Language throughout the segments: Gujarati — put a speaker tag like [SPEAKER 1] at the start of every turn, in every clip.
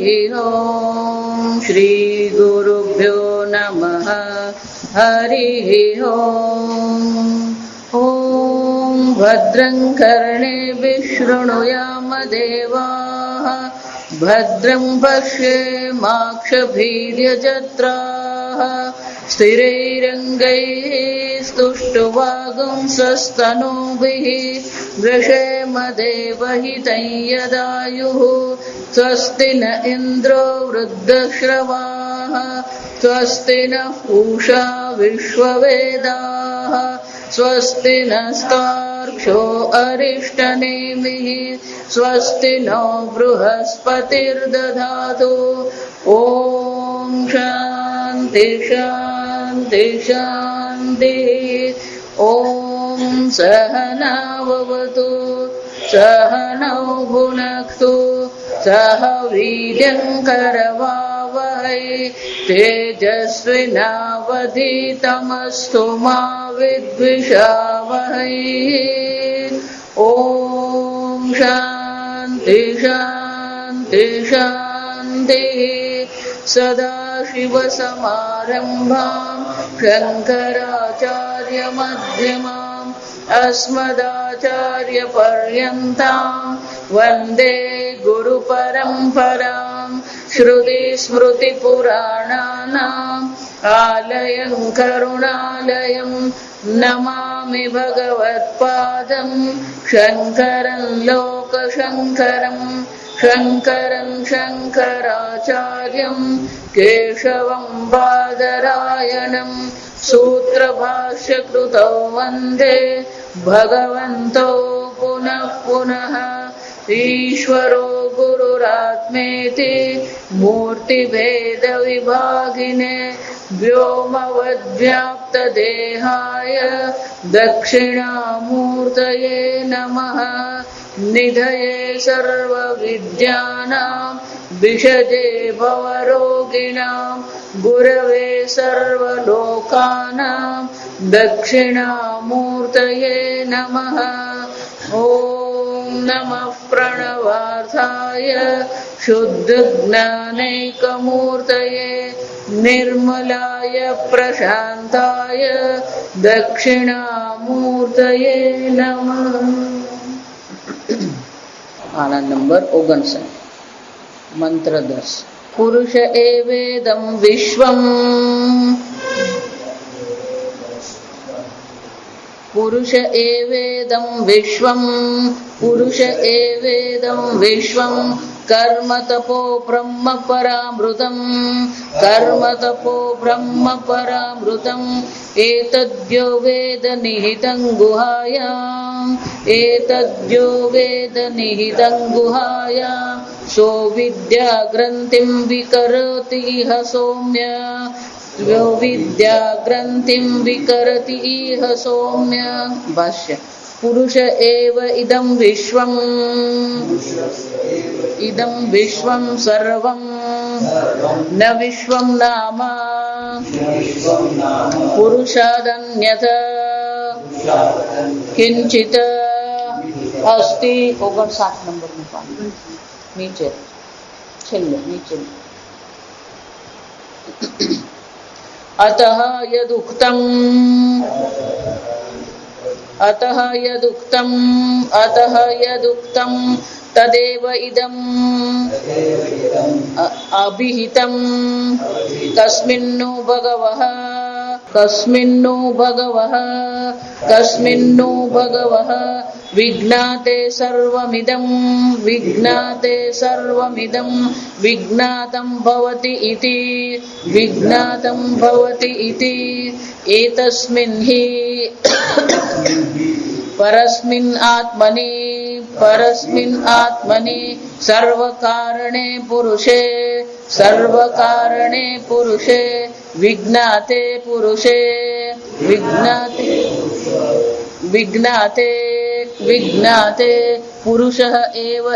[SPEAKER 1] ओम श्री गुरुभ्यो नमः हरिः ओम। ओम भद्रं कर्णेभिः शृणुयाम देवाः भद्रं पश्येमाक्षभिर्यजत्राः स्थिरैरङ्गैः स्तुष्टुवागुंसस्तनूभिः वृषेम देवहितं यदायुः स्वस्ति न इन्द्रो वृद्धश्रवाः स्वस्ति नः पूषा विश्ववेदाः स्वस्ति नस्तार्क्ष्यो अरिष्टनेमिः स्वस्ति नो बृहस्पतिर्दधातु। ॐ शान्ति शान्ति शान्तिः। ॐ सहनाववतु सहनौ भुनक्तु सह वीर्यङ्करवावहै तेजस्विनावधीतमस्तु मा विद्विषावहै। ॐ शान्ति शान्ति शान्तिः। सदाशिवसमारम्भां शङ्कराचार्यमध्यमाम् अस्मदाचार्यपर्यन्तां वन्दे गुरुपरम्परां। श्रुतिस्मृतिपुराणानाम् आलयं करुणालयं नमामि भगवत्पादं शङ्करं लोकशङ्करं शङ्करं शङ्कराचार्यं केशवं बादरायणं सूत्रभाष्यकृतौ वन्दे भगवन्तौ पुनः पुनः। ईश्वरो गुरुरात्मेति मूर्तिभेदविभागिने व्योमवद्व्याप्तदेहाय दक्षिणामूर्तये नमः। निधये सर्वविद्यानां विषजे भवरोगिणां गुरवे सर्वलोकानां दक्षिणामूर्तये नमः। ॐ नमः प्रणवार्थाय शुद्धज्ञानैकमूर्तये निर्मलाय प्रशान्ताय दक्षिणामूर्तये नमः। आनंद नंबर 59 मंत्र 10। पुरुष एवेदं विश्वम् पुरुष एवेदं विश्वम् पुरुष एवेदं विश्वम् कर्म तपो ब्रह्म परामृतम् कर्म तपो ब्रह्म परामृतम् एतद्यो वेद निहितं गुहायाम् एतद्यो वेद निहितं गुहायाम् सो विद्या ग्रन्थिं विकरोति इह सौम्य यो विद्या ग्रन्थिं विकरति इह सौम्य। भाष्य। पुरुष एव इदं विश्वम् इदं विश्वं सर्वं न विश्वं नाम पुरुषादन्यत किंचित अस्ति। 59 नंबर में पानी नीचे छेल्ले नीचे। अतः यदुक्तं तदेव इदम् अभिहितं कस्मिन्नु भगवः विज्ञाते सर्वमिदं विज्ञातं भवति इति एतस्मिन् हि परस्मिन् आत्मनि सर्वकारणे पुरुषे विज्ञाते पुरुषः एव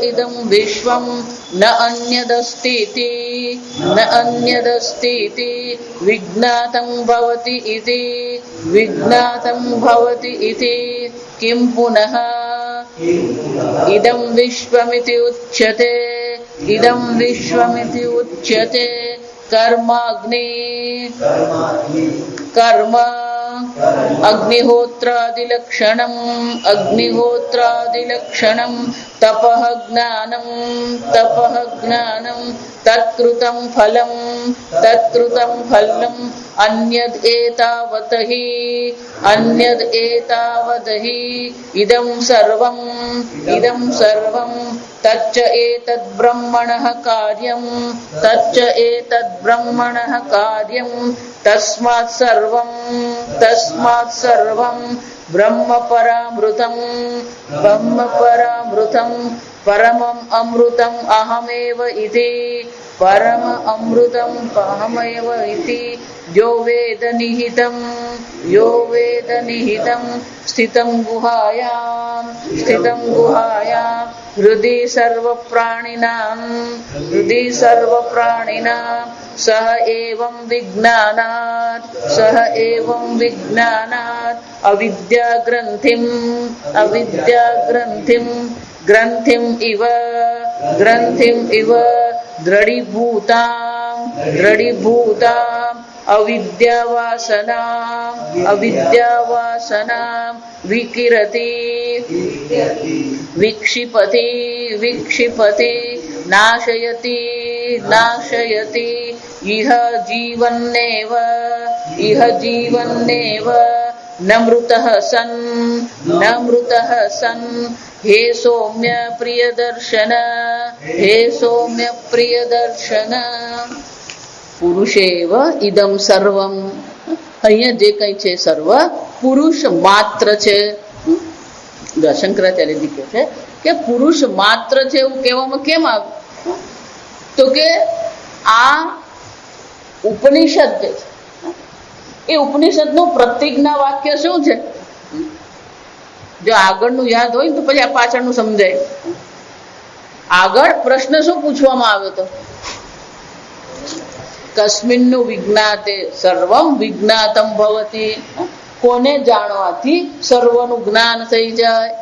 [SPEAKER 1] इदं विश्वं न अन्यदस्तीति विज्ञातं भवति इति किं पुनः इदं विश्वमिति उच्यते इदं विश्वमिति उच्यते कर्माग्नि कर्म अग्निहोत्रादिलक्षणम् अग्निहोत्रादिलक्षणम् तपः ज्ञानं तत्कृतं फलम् अन्यद् एतावत् हि इदं सर्वं तच्च एतद् ब्रह्मणः कार्यं तस्मात् सर्वं ब्रह्मपरामृतं परमम् अमृतम् अहमेव इति यो वेद निहितं स्थितं गुहायां हृदि सर्वप्राणिनां सह एवं विज्ञानात् अविद्याग्रन्थिम् इव दृढीभूताम् अविद्यावासनां विकिरति विक्षिपति नाशयति इह जीवन्नेव न मृतः सन् हे सौम्य प्रियदर्शन પુરુષેવ ઇદમ સર્વમ. અહીંયા જે કઈ છે સર્વ પુરુષ માત્ર છે. શંકરાચાર્યજી કહે છે કે પુરુષ માત્ર છે એવું કહેવામાં કેમ આવ્યું? તો કે આ ઉપનિષદ જે છે એ ઉપનિષદનું પ્રતિજ્ઞા વાક્ય શું છે? જો આગળનું યાદ હોય તો પછી આ પાછળનું સમજાય. આગળ પ્રશ્ન શું પૂછવામાં આવ્યો હતો? કસ્મિન્નુ વિજ્ઞાતે સર્વમ વિજ્ઞાતમ ભવતી. કોને જાણવાથી સર્વનું જ્ઞાન થઈ જાય?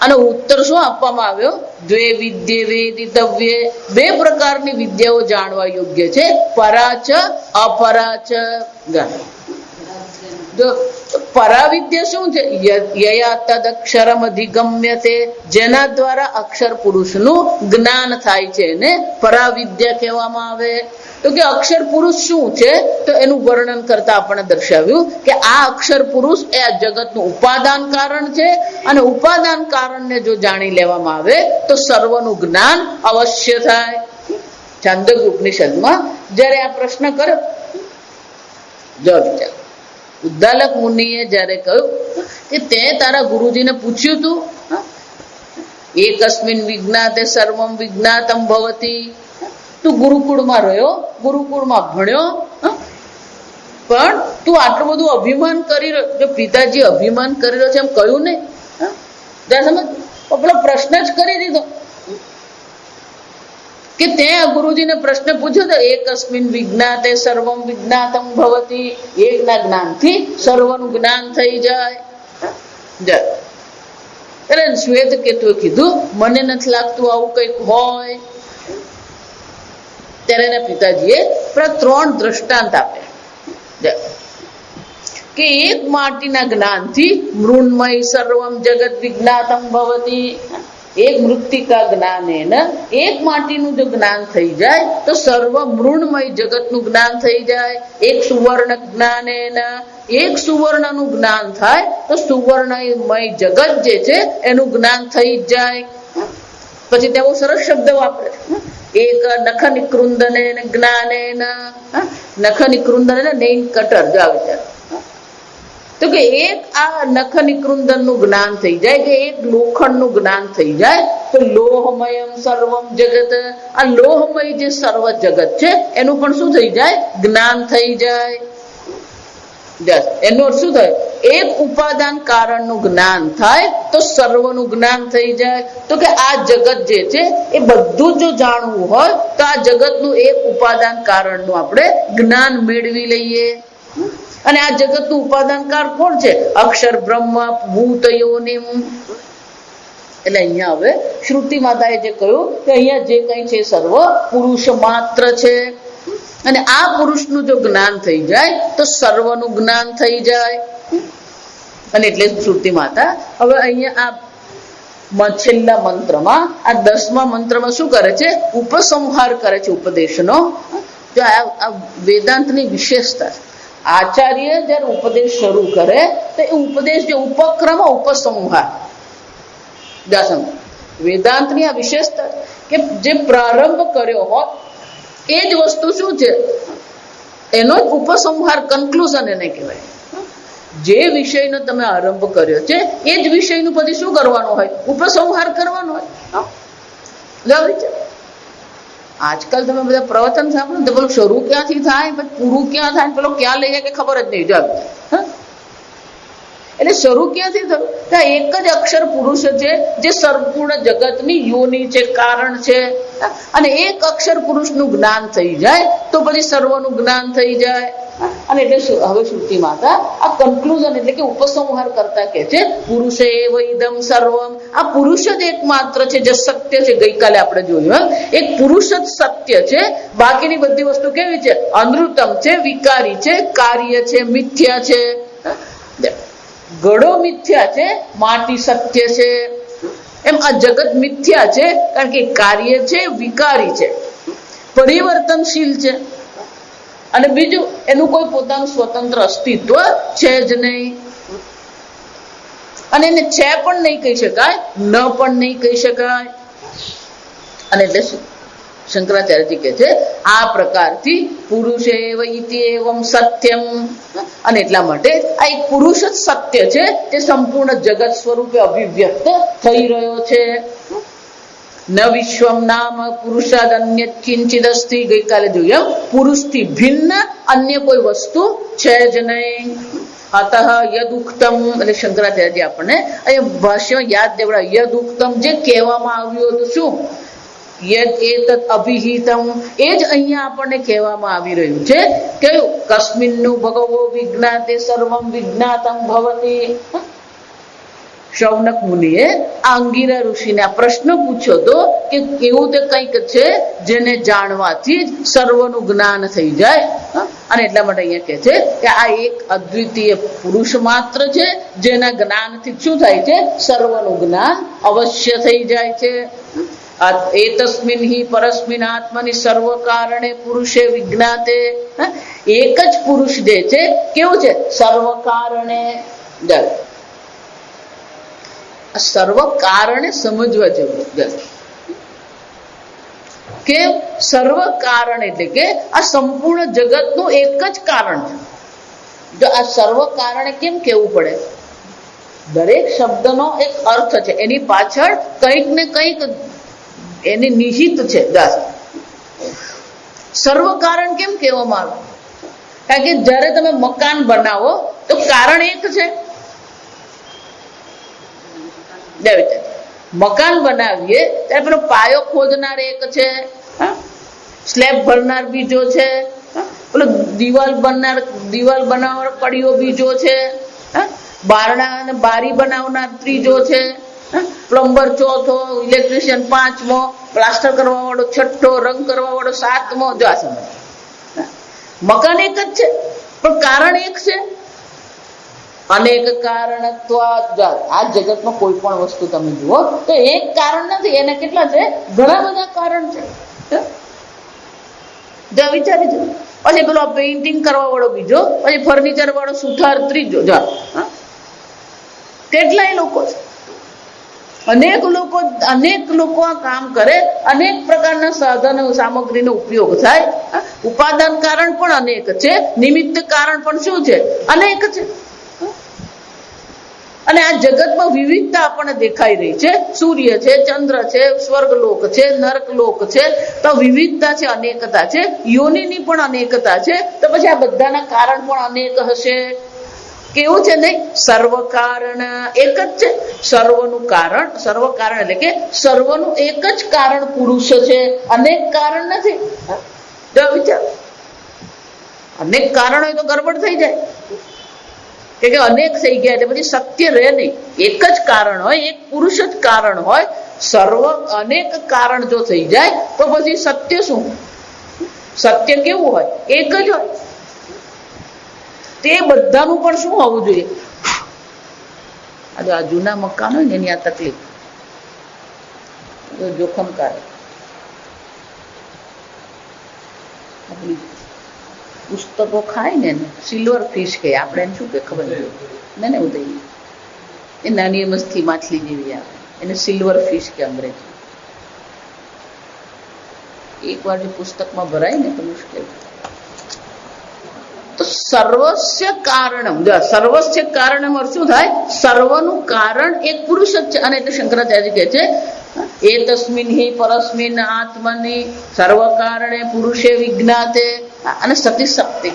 [SPEAKER 1] અને ઉત્તર શું આપવામાં આવ્યો? દ્વે વિદ્યે વેદિતવ્યે. બે પ્રકારની વિદ્યાઓ જાણવા યોગ્ય છે, પરાચ અપરાચ. જો પરાવિદ્યા શું છે? યયા તદક્ષરમ અધિગમ્યતે. જેના દ્વારા અક્ષર પુરુષનું જ્ઞાન થાય છે એને પરાવિદ્યા કહેવામાં આવે. તો કે અક્ષર પુરુષ શું છે? તો એનું વર્ણન કરતા આપણે દર્શાવ્યું કે આ અક્ષર પુરુષ એ આ જગતનું ઉપાદાન કારણ છે, અને ઉપાદાન કારણને જો જાણી લેવામાં આવે તો સર્વનું જ્ઞાન અવશ્ય થાય. છાંદોગ્ય ઉપનિષદમાં જયારે આ પ્રશ્ન કર્યો, જો વિચાર, ઉદ્દાલક મુનિએ જયારે કહ્યું કે તે તારા ગુરુજીને પૂછ્યું તું, એકસ્મિન વિજ્ઞાતે સર્વમ વિજ્ઞાતમ ભવતી. તું ગુરુકુળમાં રહ્યો, ગુરુકુળમાં ભણ્યો, પણ તું આટલું બધું અભિમાન કરી રહ્યો. જો પિતાજી અભિમાન કરી રહ્યો છે એમ કહ્યું નહીં, સમજ પેલો પ્રશ્ન જ કરી દીધો કે તે ગુરુજીને પ્રશ્ન પૂછ્યો તો એકસ્મિન વિજ્ઞાતે સર્વમ વિજ્ઞાતમ ભવતી. એકના જ્ઞાનથી સર્વનું જ્ઞાન થઈ જાય. શ્વેત કેતુએ કીધું મને નથી લાગતું આવું કંઈક હોય. ત્યારે એના પિતાજીએ 3 દ્રષ્ટાંત આપ્યા કે એક માટીના જ્ઞાનથી મૃન્મય સર્વમ જગત વિજ્ઞાતમ ભવતી. એક મૃત્તિકા જ્ઞાનેન, એક માટીનું જો જ્ઞાન થઈ જાય તો સર્વ મૃણમય જગતનું જ્ઞાન થઈ જાય. એક સુવર્ણ જ્ઞાનેન, એક સુવર્ણનું જ્ઞાન થાય તો સુવર્ણમય જગત જે છે એનું જ્ઞાન થઈ જાય. પછી ત્યાં બહુ સરસ શબ્દ વાપરે, એક નખ નિકૃંદને જ્ઞાનેન. નખ નિકૃંદન નૈન કટર જો આવે ત્યારે તો કે એક આ નખ નિકૃંદન નું જ્ઞાન થઈ જાય, કે એક લોખંડ નું જ્ઞાન થઈ જાય તો લોહમયમ સર્વમ જગત. આ લોહમય જે સર્વ જગત છે એનું પણ શું થઈ જાય? જ્ઞાન થઈ જાય. એનો અર્થ શું થાય? એક ઉપાદાન કારણ નું જ્ઞાન થાય તો સર્વનું જ્ઞાન થઈ જાય. તો કે આ જગત જે છે એ બધું જો જાણવું હોય તો આ જગતનું એક ઉપાદાન કારણ નું આપણે જ્ઞાન મેળવી લઈએ. અને આ જગતનું ઉપાદાનકાર કોણ છે? અક્ષર બ્રહ્મ ભૂત યોનિમ. એટલે અહીંયા હવે શ્રુતિ માતાએ જે કહ્યું કે અહીંયા જે કંઈ છે સર્વ પુરુષ માત્ર છે, અને આ પુરુષનું જો જ્ઞાન થઈ જાય તો સર્વનું જ્ઞાન થઈ જાય. અને એટલે શ્રુતિ માતા હવે અહીંયા આ છેલ્લા મંત્રમાં, આ 10મા મંત્રમાં શું કરે છે? ઉપસંહાર કરે છે ઉપદેશનો. જો આ વેદાંતની વિશેષતા છે. આચાર્ય જયારે ઉપદેશ શરૂ કરે તો એ ઉપદેશ જે ઉપક્રમ ઉપસંહાર. વેદાંતની આ વિશેષતા કે જે પ્રારંભ કર્યો હોત એ જ વસ્તુ શું છે એનો જ ઉપસંહાર, કન્ક્લુઝન એને કહેવાય. જે વિષયનો તમે આરંભ કર્યો છે એ જ વિષયનું પછી શું કરવાનું હોય? ઉપસંહાર કરવાનો હોય. આજકાલ તમે બધા પ્રવચન સાંભળો તો પેલું શરૂ ક્યાંથી થાય, પછી પૂરું ક્યાં થાય, પેલો ક્યાં લઈ જાય કે ખબર જ નહીં. જાવ એટલે શરૂ ક્યાંથી થયું? કે એક જ અક્ષર પુરુષ છે જે સંપૂર્ણ જગતની યોનિ છે, કારણ છે. અને એક અક્ષર પુરુષનું જ્ઞાન થઈ જાય તો પછી સર્વનું જ્ઞાન થઈ જાય. અને એટલે હવે શ્રુતિ માતા આ કન્ક્લુઝન એટલે કે ઉપસંહાર કરતા કે છે પુરુષ એવ ઇદમ સર્વમ. આ પુરુષ જ એકમાત્ર છે જે સત્ય છે. ગઈકાલે આપણે જોયું એક પુરુષ જ સત્ય છે, બાકીની બધી વસ્તુ કેવી છે? અનૃતમ છે, વિકારી છે, કાર્ય છે, મિથ્યા છે. ઘડો મિથ્યા છે, માટી સત્ય છે. એમ આ જગત મિથ્યા છે કારણ કે કાર્ય છે, વિકારી છે, પરિવર્તનશીલ છે, અને બીજું એનું કોઈ પોતાનું સ્વતંત્ર અસ્તિત્વ છે જ નહીં. અને એને છે પણ નહીં કહી શકાય, ન પણ નહીં કહી શકાય. અને એટલે શંકરાચાર્યજી કહે છે આ પ્રકારથી પુરુષ એવ ઇતિ એવમ સત્યમ. અને એટલા માટે આ એક પુરુષ જ સત્ય છે જે સંપૂર્ણ જગત સ્વરૂપે અભિવ્યક્ત થઈ રહ્યો છે. ન વિશ્વમ નામ પુરુષાદ અન્ય કિંચિદ અસ્તિ. ગઈકાલે જોઈએ પુરુષથી ભિન્ન અન્ય કોઈ વસ્તુ છે જ નહીં. અતઃ યદુક્તમ એટલે શંકરાચાર્યજી આપણને અહીંયા ભાષ્યમાં યાદ દેવડા યદુક્તમ જે કહેવામાં આવ્યું હતું શું? યદ એતત અભિહિતમ. એ જ અહીંયા આપણને કહેવામાં આવી રહ્યું છે. કયું? કસ્મિન્નું ભગવો વિજ્ઞાતે સર્વમ વિજ્ઞાતમ ભવતી. શૌનક મુનિએ આ અંગીરા ઋષિને આ પ્રશ્ન પૂછ્યો હતો કે એવું તે કંઈક છે જેને જાણવાથી જ સર્વનું જ્ઞાન થઈ જાય. અને એટલા માટે અહીંયા કહે છે કે આ એક અદ્વિતીય પુરુષ માત્ર છે જેના જ્ઞાનથી શું થાય છે? સર્વનું જ્ઞાન અવશ્ય થઈ જાય છે. એતસ્મિન હિ પરસ્મિન આત્મની સર્વ કારણે પુરુષે વિજ્ઞાતે. એક જ પુરુષ જે છે કેવું છે? સર્વ કારણે. સર્વ કારણે સમજવા જેવું કે સર્વ કારણ એટલે કે આ સંપૂર્ણ જગતનું એક જ કારણ છે. જો આ સર્વ કારણે કેમ કેવું પડે? દરેક શબ્દનો એક અર્થ છે, એની પાછળ કંઈક ને કંઈક એની નિહિત છે. સર્વ કારણ કેમ કહેવામાં આવે? કારણ કે જ્યારે તમે મકાન બનાવો તો કારણ એક છે. મકાન બનાવીએ ત્યારે પેલો પાયો ખોદનાર એક છે, સ્લેબ ભરનાર બીજો છે, પેલો દિવાલ બનાવનાર કડીઓ બીજો છે, બારણા અને બારી બનાવનાર ત્રીજો છે, પ્લમ્બર ચોથો, ઇલેક્ટ્રિશિયન પાંચમો, પ્લાસ્ટર કરવા વાળો છઠ્ઠો, રંગ કરવા વાળો સાતમો. જો આ સમજ મકાન એક જ છે પણ કારણ એક છે. અનેક કારણત્વાદ. આ જગતમાં કોઈ પણ વસ્તુ તમે જુઓ તો એક કારણ નથી, એને કેટલા છે? ઘણા બધા કારણ છે. વિચારી જો પછી પેલો પેઇન્ટિંગ કરવા વાળો બીજો, પછી ફર્નિચર વાળો સુથાર ત્રીજો. કેટલાય લોકો છે. અનેક લોકો આ કામ કરે, અનેક પ્રકારના સાધનો સામગ્રીનો ઉપયોગ થાય. ઉપાદાન કારણ પણ અનેક છે, નિમિત્ત કારણ પણ શું છે? અનેક છે. અને આ જગતમાં વિવિધતા આપણને દેખાઈ રહી છે. સૂર્ય છે, ચંદ્ર છે, સ્વર્ગલોક છે, નરકલોક છે. તો વિવિધતા છે, અનેકતા છે. યોનિની પણ અનેકતા છે. તો પછી આ બધાના કારણ પણ અનેક હશે. કેવું છે? નહીં, સર્વ કારણ એક જ છે. સર્વનું કારણ એટલે કે સર્વનું એક જ કારણ પુરુષ છે, અનેક કારણ નથી. વિચાર, અનેક કારણ હોય તો ગડબડ થઈ જાય. કે અનેક થઈ ગયા એટલે પછી સત્ય રહે નહીં. એક જ કારણ હોય, એક પુરુષ જ કારણ હોય, સર્વ અનેક કારણ જો થઈ જાય તો પછી સત્ય શું? સત્ય કેવું હોય? એક જ હોય. તે બધાનું પણ શું હોવું જોઈએ? આ જૂના મકાન હોય ને એની આ તકલીફ જોખમકારક. આપણી પુસ્તકો ખાય ને સિલ્વર ફિશ કે આપણે એને શું કે ખબર ને ઉદય એ નાની મસ્તી માછલી જેવી આવે એને સિલ્વર ફિશ કે અંગ્રેજી. એકવાર જો પુસ્તકમાં ભરાય ને તો મુશ્કેલ. તો સર્વસ્ય કારણમ, સર્વસ્ય કારણમ શું થાય? સર્વનું કારણ એક પુરુષ જ છે. અને એટલે શંકરાચાર્ય કહે છે એ તસ્મિન હિ પરસ્મિન આત્મની સર્વ કારણે પુરુષે વિજ્ઞાતે. અને સતી શક્તિ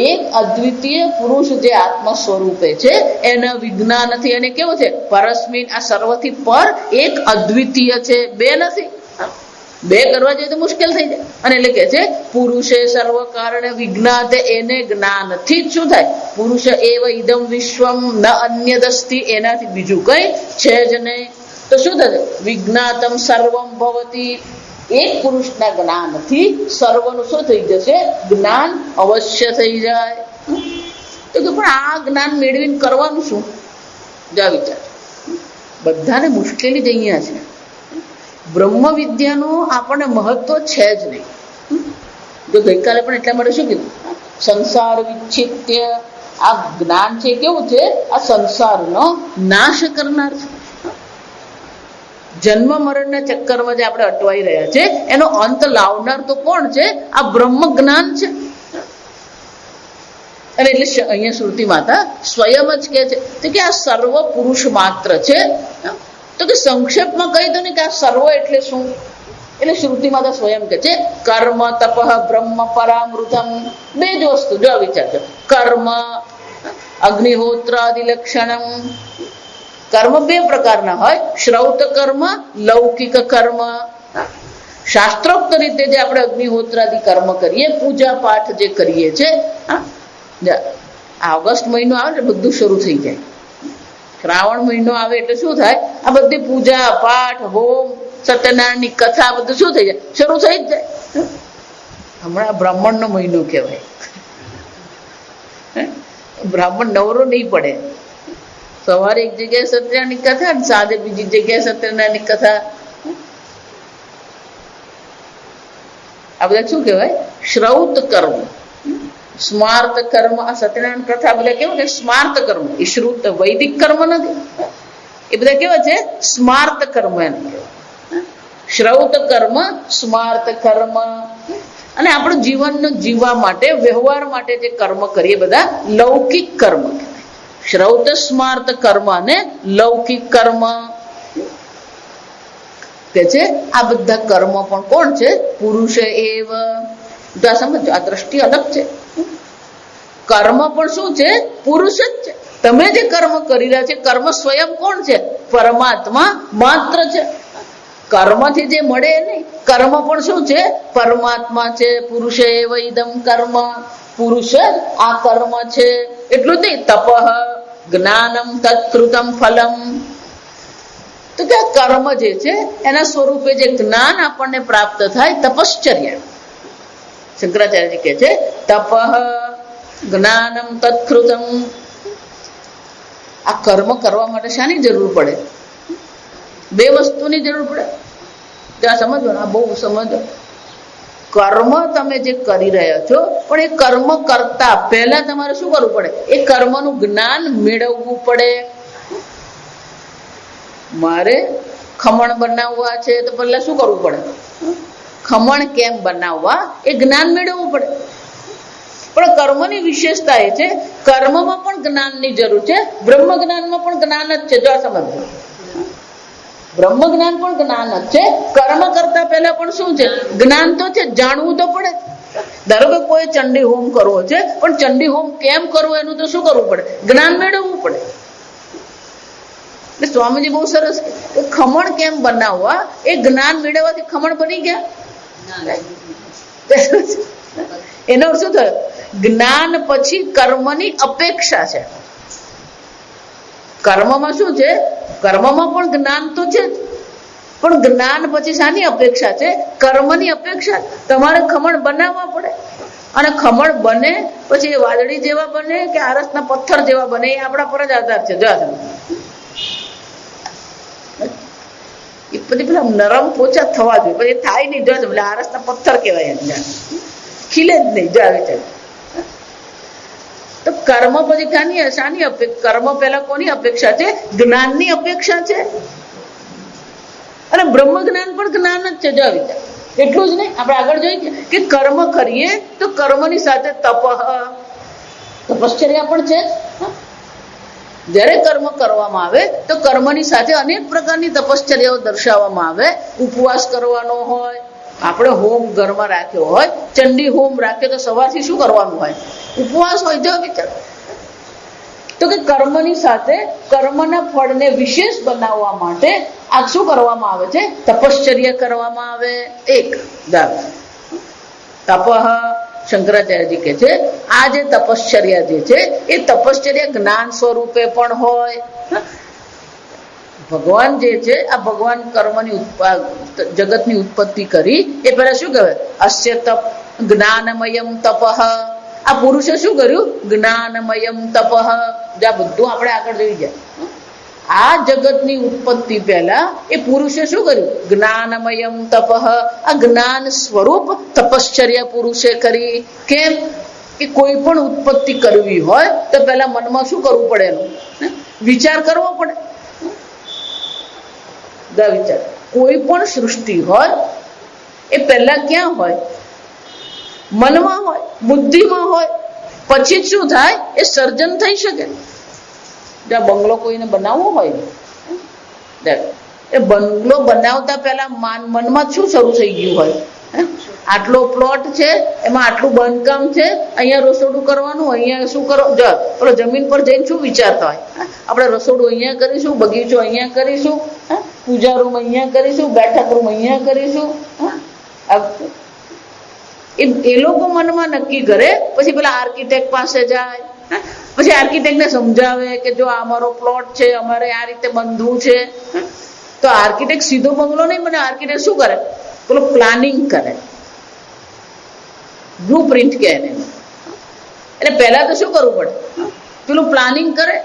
[SPEAKER 1] એક અદ્વિતીય પુરુષ જે આત્મ સ્વરૂપે છે એના વિજ્ઞાન નથી. અને કેવું છે? પરસ્મિન, આ સર્વથી પર એક અદ્વિતીય છે, બે નથી. બે કરવા જોઈએ તો મુશ્કેલ થઈ જાય. અને એટલે કે છે પુરુષે સર્વ કારણે વિજ્ઞાતે, એને જ્ઞાનથી જ શું થાય? પુરુષ એવ ઇદમ વિશ્વમ ન અન્યદસ્તિ, એનાથી બીજું કઈ છે જ નહીં. તો શું થશે? વિજ્ઞાતમ સર્વમ ભવતી. એક પુરુષના જ્ઞાનથી સર્વનું શું થઈ જશે? જ્ઞાન અવશ્ય થઈ જાય. તો કે પણ આ જ્ઞાન મેળવીને કરવાનું શું? જા વિચાર. બધાને મુશ્કેલી જ અહીંયા છે. બ્રહ્મ વિદ્યાનું આપણને મહત્વ છે જ નહીં. જો ગઈકાલે પણ એટલા માટે શું કીધું? સંસાર વિચ્છિત્ય. આ જ્ઞાન છે કેવું છે? આ સંસારનો નાશ કરનાર છે. જન્મ મરણના ચક્કરમાં જે આપણે અટવાઈ રહ્યા છે એનો અંત લાવનાર તો કોણ છે? આ બ્રહ્મ જ્ઞાન છે. અને એટલે અહીંયા શ્રુતિ માતા સ્વયં જ કહે છે કે આ સર્વ પુરુષ માત્ર છે. તો કે સંક્ષેપમાં કહી દો ને કે આ સર્વ એટલે શું? એટલે શ્રુતિ માતા સ્વયં કહે છે કર્મ તપઃ બ્રહ્મ પરામૃતમ. બે જ વસ્તુ જો વિચારજો. કર્મ અગ્નિહોત્રાદિ લક્ષણમ. કર્મ બે પ્રકારના હોય, શ્રૌત કર્મ, લૌકિક કર્મ. શાસ્ત્રોક્ત રીતે જે આપણે અગ્નિહોત્રાદિ કર્મ કરીએ, પૂજા પાઠ જે કરીએ છે, ઓગસ્ટ મહિનો આવે એટલે બધું શરૂ થઈ જાય. શ્રાવણ મહિનો આવે એટલે શું થાય? આ બધી પૂજા પાઠ, હોમ, સત્યનારાયણની કથા બધું શું થઈ જાય? શરૂ થઈ જ જાય. હમણાં બ્રાહ્મણનો મહિનો કહેવાય. બ્રાહ્મણ નવરો નહીં પડે. સવારે એક જગ્યાએ સત્યનારાયણની કથા અને સાંજે બીજી જગ્યાએ સત્યનારાયણની કથા. આ બધા શું કહેવાય? શ્રૌત કર્મ, સ્માર્ત કર્મ. આ સત્યનારાયણ કથા બધા કેવું છે? સ્માર્ત કર્મ. એ શ્રુત વૈદિક કર્મ નથી. એ બધા કેવા છે? સ્માર્ત કર્મ. એમ શ્રૌત કર્મ, સ્માર્ત કર્મ. અને આપણું જીવન જીવવા માટે, વ્યવહાર માટે જે કર્મ કરીએ બધા લૌકિક કર્મ. શ્રૌત સ્માર્ત કર્મ અને લૌકિક કર્મ કે છે. આ બધા કર્મ પણ કોણ છે? પુરુષ એવ. સમજો, આ દ્રષ્ટિ અલગ છે. કર્મ પણ શું છે? પુરુષ જ છે. તમે જે કર્મ કરી રહ્યા છે, કર્મ સ્વયં કોણ છે? પરમાત્મા માત્ર છે. કર્મથી જે મળે નહીં. કર્મ પણ શું છે? પરમાત્મા છે. પુરુષ એવ ઇદમ કર્મ. પુરુષ આ કર્મ છે. એટલું જ નહીં, તપઃ જ્ઞાનમ તત્કૃતમ ફલમ. તો કે કર્મ જે છે એના સ્વરૂપે જે જ્ઞાન આપણને પ્રાપ્ત થાય, તપશ્ચર્યા. શંકરાચાર્યજી કહે છે તપઃ જ્ઞાનમ તત્કૃતમ. આ કર્મ કરવા માટે શાની જરૂર પડે? બે વસ્તુની જરૂર પડે. ત્યાં સમજો, આ બહુ સમજો. કર્મ તમે જે કરી રહ્યા છો, પણ એ કર્મ કરતા પહેલા તમારે શું કરવું પડે? એ કર્મનું જ્ઞાન મેળવવું પડે. મારે ખમણ બનાવવા છે તો પહેલા શું કરવું પડે? ખમણ કેમ બનાવવા એ જ્ઞાન મેળવવું પડે. પણ કર્મની વિશેષતા એ છે, કર્મમાં પણ જ્ઞાનની જરૂર છે, બ્રહ્મ જ્ઞાનમાં પણ જ્ઞાન જ છે. જો સમજો, બ્રહ્મ જ્ઞાન પણ જ્ઞાન જ છે. કર્મ કરતા પહેલા પણ શું છે? જ્ઞાન તો છે, જાણવું તો પડે. ધારો કે કોઈ ચંડી હોમ કરવો છે, પણ ચંડી હોમ કેમ કરવો એનું તો શું કરવું પડે? જ્ઞાન મેળવવું પડે. એટલે સ્વામીજી બહુ સરસ કે ખમણ કેમ બનાવવા એ જ્ઞાન મેળવવાથી ખમણ બની ગયા. એનો શું થયો? જ્ઞાન પછી કર્મની અપેક્ષા છે. કર્મમાં શું છે? કર્મમાં પણ જ્ઞાન તો છે જ, પણ જ્ઞાન પછી શાની અપેક્ષા છે? કર્મની અપેક્ષા. તમારે ખમણ બનાવવા પડે, અને ખમણ બને પછી એ વાદળી જેવા બને કે આરસના પથ્થર જેવા બને એ આપણા પર જ આધાર છે. જો એ પછી પેલા નરમ પોચા થવા જોઈએ, પછી થાય નહીં. જો એટલે આરસના પથ્થર કહેવાય, ખીલે જ નહીં. જો આવે છે તો કર્મ પછી શાની અપેક્ષા? કર્મ પહેલા કોની અપેક્ષા છે? જ્ઞાનની અપેક્ષા છે. અને બ્રહ્મ જ્ઞાન પણ જ્ઞાન જ છે. જો વિચાર એટલું જ નહીં, આપણે આગળ જોઈએ કે કર્મ કરીએ તો કર્મની સાથે તપશ્ચર્યા પણ છે. જ્યારે કર્મ કરવામાં આવે તો કર્મની સાથે અનેક પ્રકારની તપશ્ચર્યાઓ દર્શાવવામાં આવે. ઉપવાસ કરવાનો હોય, આપણે હોમ ઘરમાં રાખ્યો હોય, ચંડી હોમ રાખ્યો તો સવારથી શું કરવાનું હોય? ઉપવાસ હોય. જો વિચાર તો કે કર્મની સાથે કર્મના ફળને વિશેષ બનાવવા માટે આ શું કરવામાં આવે છે? તપશ્ચર્યા કરવામાં આવે. એક તપ, શંકરાચાર્યજી કહે છે આ જે તપશ્ચર્યા જે છે એ તપશ્ચર્યા જ્ઞાન સ્વરૂપે પણ હોય. ભગવાન જે છે આ ભગવાન કર્મની જગતની ઉત્પત્તિ કરી એ પહેલા શું કહેવાય? અસ્ય તપ જ્ઞાનમયમ તપઃ. આ પુરુષે શું કર્યું? જ્ઞાનમયમ તપઃ. આ બધું આપણે આગળ જોઈ જાય. આ જગતની ઉત્પત્તિ પહેલા એ પુરુષે શું કર્યું? જ્ઞાનમયમ તપઃ. આ જ્ઞાન સ્વરૂપ તપશ્ચર્યા પુરુષે કરી. કેમ કે કોઈ પણ ઉત્પત્તિ કરવી હોય તો પહેલા મનમાં શું કરવું પડે? એનો વિચાર કરવો પડે. વિચાર કોઈ પણ સૃષ્ટિ હોય એ પહેલા ક્યાં હોય? મનમાં હોય, બુદ્ધિમાં હોય. પછી જ શું થાય? એ સર્જન થઈ શકે. જ્યાં બંગલો કોઈને બનાવવો હોય, એ બંગલો બનાવતા પહેલા મનમાં શું શરૂ થઈ ગયું હોય? આટલો પ્લોટ છે, એમાં આટલું બાંધકામ છે, અહીંયા રસોડું કરવાનું, અહીંયા શું કરવાનું. પેલો જમીન પર જઈને શું વિચારતા હોય? આપણે રસોડું અહીંયા કરીશું, બગીચો અહીંયા કરીશું, પૂજા રૂમ અહીંયા કરીશું, બેઠક રૂમ અહીંયા કરીશું. એ લોકો મનમાં નક્કી કરે. પછી પેલા આર્કિટેક્ટ પાસે જાય, પછી આર્કિટેક્ટને સમજાવે કે જો આ અમારો પ્લોટ છે, અમારે આ રીતે બાંધવું છે. તો આર્કિટેક્ટ સીધો બંગલો નહીં બને. આર્કિટેક્ટ શું કરે? પેલો પ્લાનિંગ કરે, બ્લુ પ્રિન્ટ કહે એને. એટલે પહેલા તો શું કરવું પડે? પેલું પ્લાનિંગ કરે.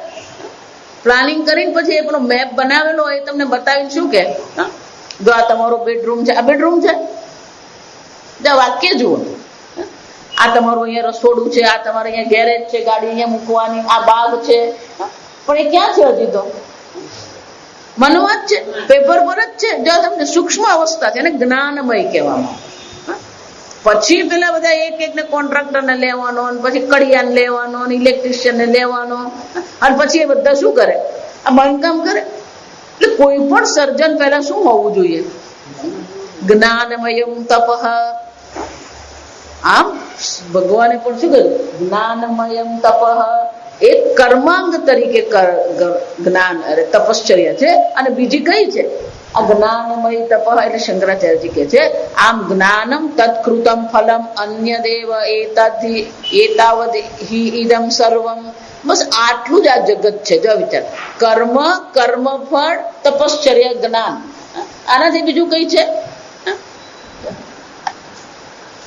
[SPEAKER 1] પ્લાનિંગ કરીને પછી એ પેલો મેપ બનાવેલો હોય તમને બતાવીને શું કે જો આ તમારો બેડરૂમ છે, આ બેડરૂમ છે, વાક્ય જુઓ. આ તમારું અહીંયા રસોડું છે, આ તમારે અહીંયા ગેરેજ છે, ગાડી અહીંયા મૂકવાની, આ બાગ છે. પણ એ ક્યાં છે? હજી તો મનમાં જ છે, પેપર પર જ છે. જો તમને સૂક્ષ્મ અવસ્થા છે એને જ્ઞાનમય કહેવામાં. પછી પેલા બધા એક એકને કોન્ટ્રાક્ટરને લેવાનો, પછી કડિયાને લેવાનો, ઇલેક્ટ્રિશિયનને લેવાનો, અને પછી એ બધા શું કરે? આ બાંધકામ કરે. એટલે કોઈ પણ સર્જન પહેલા શું હોવું જોઈએ? જ્ઞાનમયમ તપઃ. આમ ભગવાને પણ શું કર્યું? જ્ઞાનમયમ તપઃ. એક કર્માંગ તરીકે જ્ઞાન તપશ્ચર્યા છે, અને બીજી કઈ છે? આ જ્ઞાનમય તપઃ. એટલે શંકરાચાર્યજી કહે છે આમ જ્ઞાનમ તત્કૃતમ ફલમ અન્યદેવ એતાવદ હિ ઇદમ સર્વમ. બસ આટલું જ આ જગત છે. જો વિચાર, કર્મ, કર્મફળ, તપશ્ચર્યા, જ્ઞાન. આનાથી બીજું કઈ છે?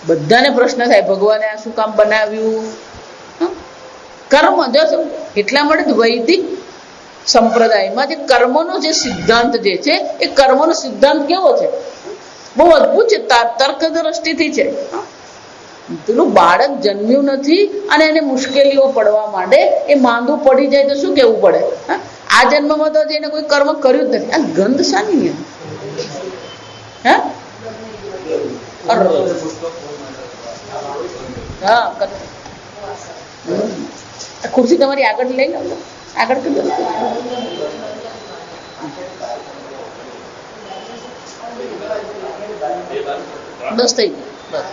[SPEAKER 1] બધાને પ્રશ્ન થાય ભગવાને આ શું કામ બનાવ્યું? કર્મ. જો એટલા માટે વૈદિક સંપ્રદાયમાં જે કર્મનો જે સિદ્ધાંત જે છે એ કર્મનો સિદ્ધાંત કેવો છે? બહુ અદભુત છે, તર્ક દ્રષ્ટિથી છે. પેલું બાળક જન્મ્યું નથી અને એને મુશ્કેલીઓ પડવા માંડે, એ માંદું પડી જાય તો શું કેવું પડે? આ જન્મમાં તો એને કોઈ કર્મ કર્યું જ નથી. આ ગંધ શાની? હે હા, ખુરશી તમારી આગળ લઈ લો, આગળ કરી દો. બસ થઈ ગયું. બસ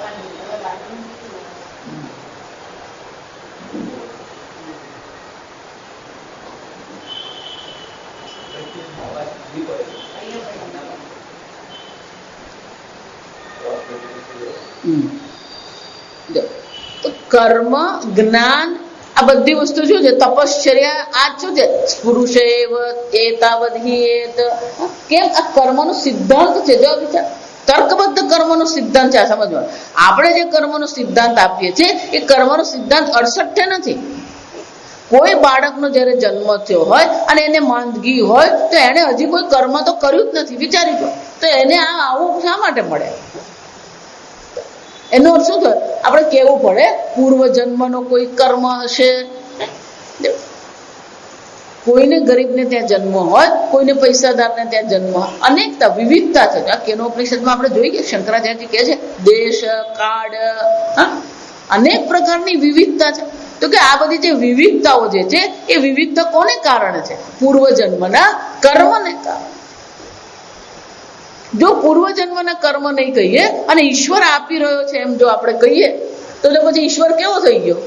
[SPEAKER 1] તો કર્મ જ્ઞાન આ બધી વસ્તુ શું છે? તપશ્ચર્યા આ શું છે? પુરુષેવ એતાવદ હિ એત. કેમ? આ કર્મનો સિદ્ધાંત છે. જો વિચાર, તર્કબદ્ધ કર્મનો સિદ્ધાંત છે. આ સમજવાનું. આપણે જે કર્મનો સિદ્ધાંત આપીએ છીએ એ કર્મનો સિદ્ધાંત 68 નથી. કોઈ બાળકનો જયારે જન્મ થયો હોય અને એને માંદગી હોય તો એને હજી કોઈ કર્મ તો કર્યું જ નથી. વિચારી જો, તો એને આવું શા માટે મળે? એનો અર્થ શું થાય? આપણે કેવું પડે પૂર્વ જન્મનો કોઈ કર્મ હશે. કોઈને ગરીબને ત્યાં જન્મ હોય, કોઈને પૈસાદારને ત્યાં જન્મ હોય. અનેકતા, વિવિધતા છે. આ કેનોપનિષદમાં આપણે જોઈએ, શંકરાચાર્યજી કહે છે દેશ કાળ અનેક પ્રકારની વિવિધતા છે. તો કે આ બધી જે વિવિધતાઓ જે છે એ વિવિધતા કોને કારણે છે? પૂર્વ જન્મના કર્મને કારણે. જો પૂર્વજન્મના કર્મ નહીં કહીએ અને ઈશ્વર આપી રહ્યો છે એમ જો આપણે કહીએ તો પછી ઈશ્વર કેવો થઈ ગયો?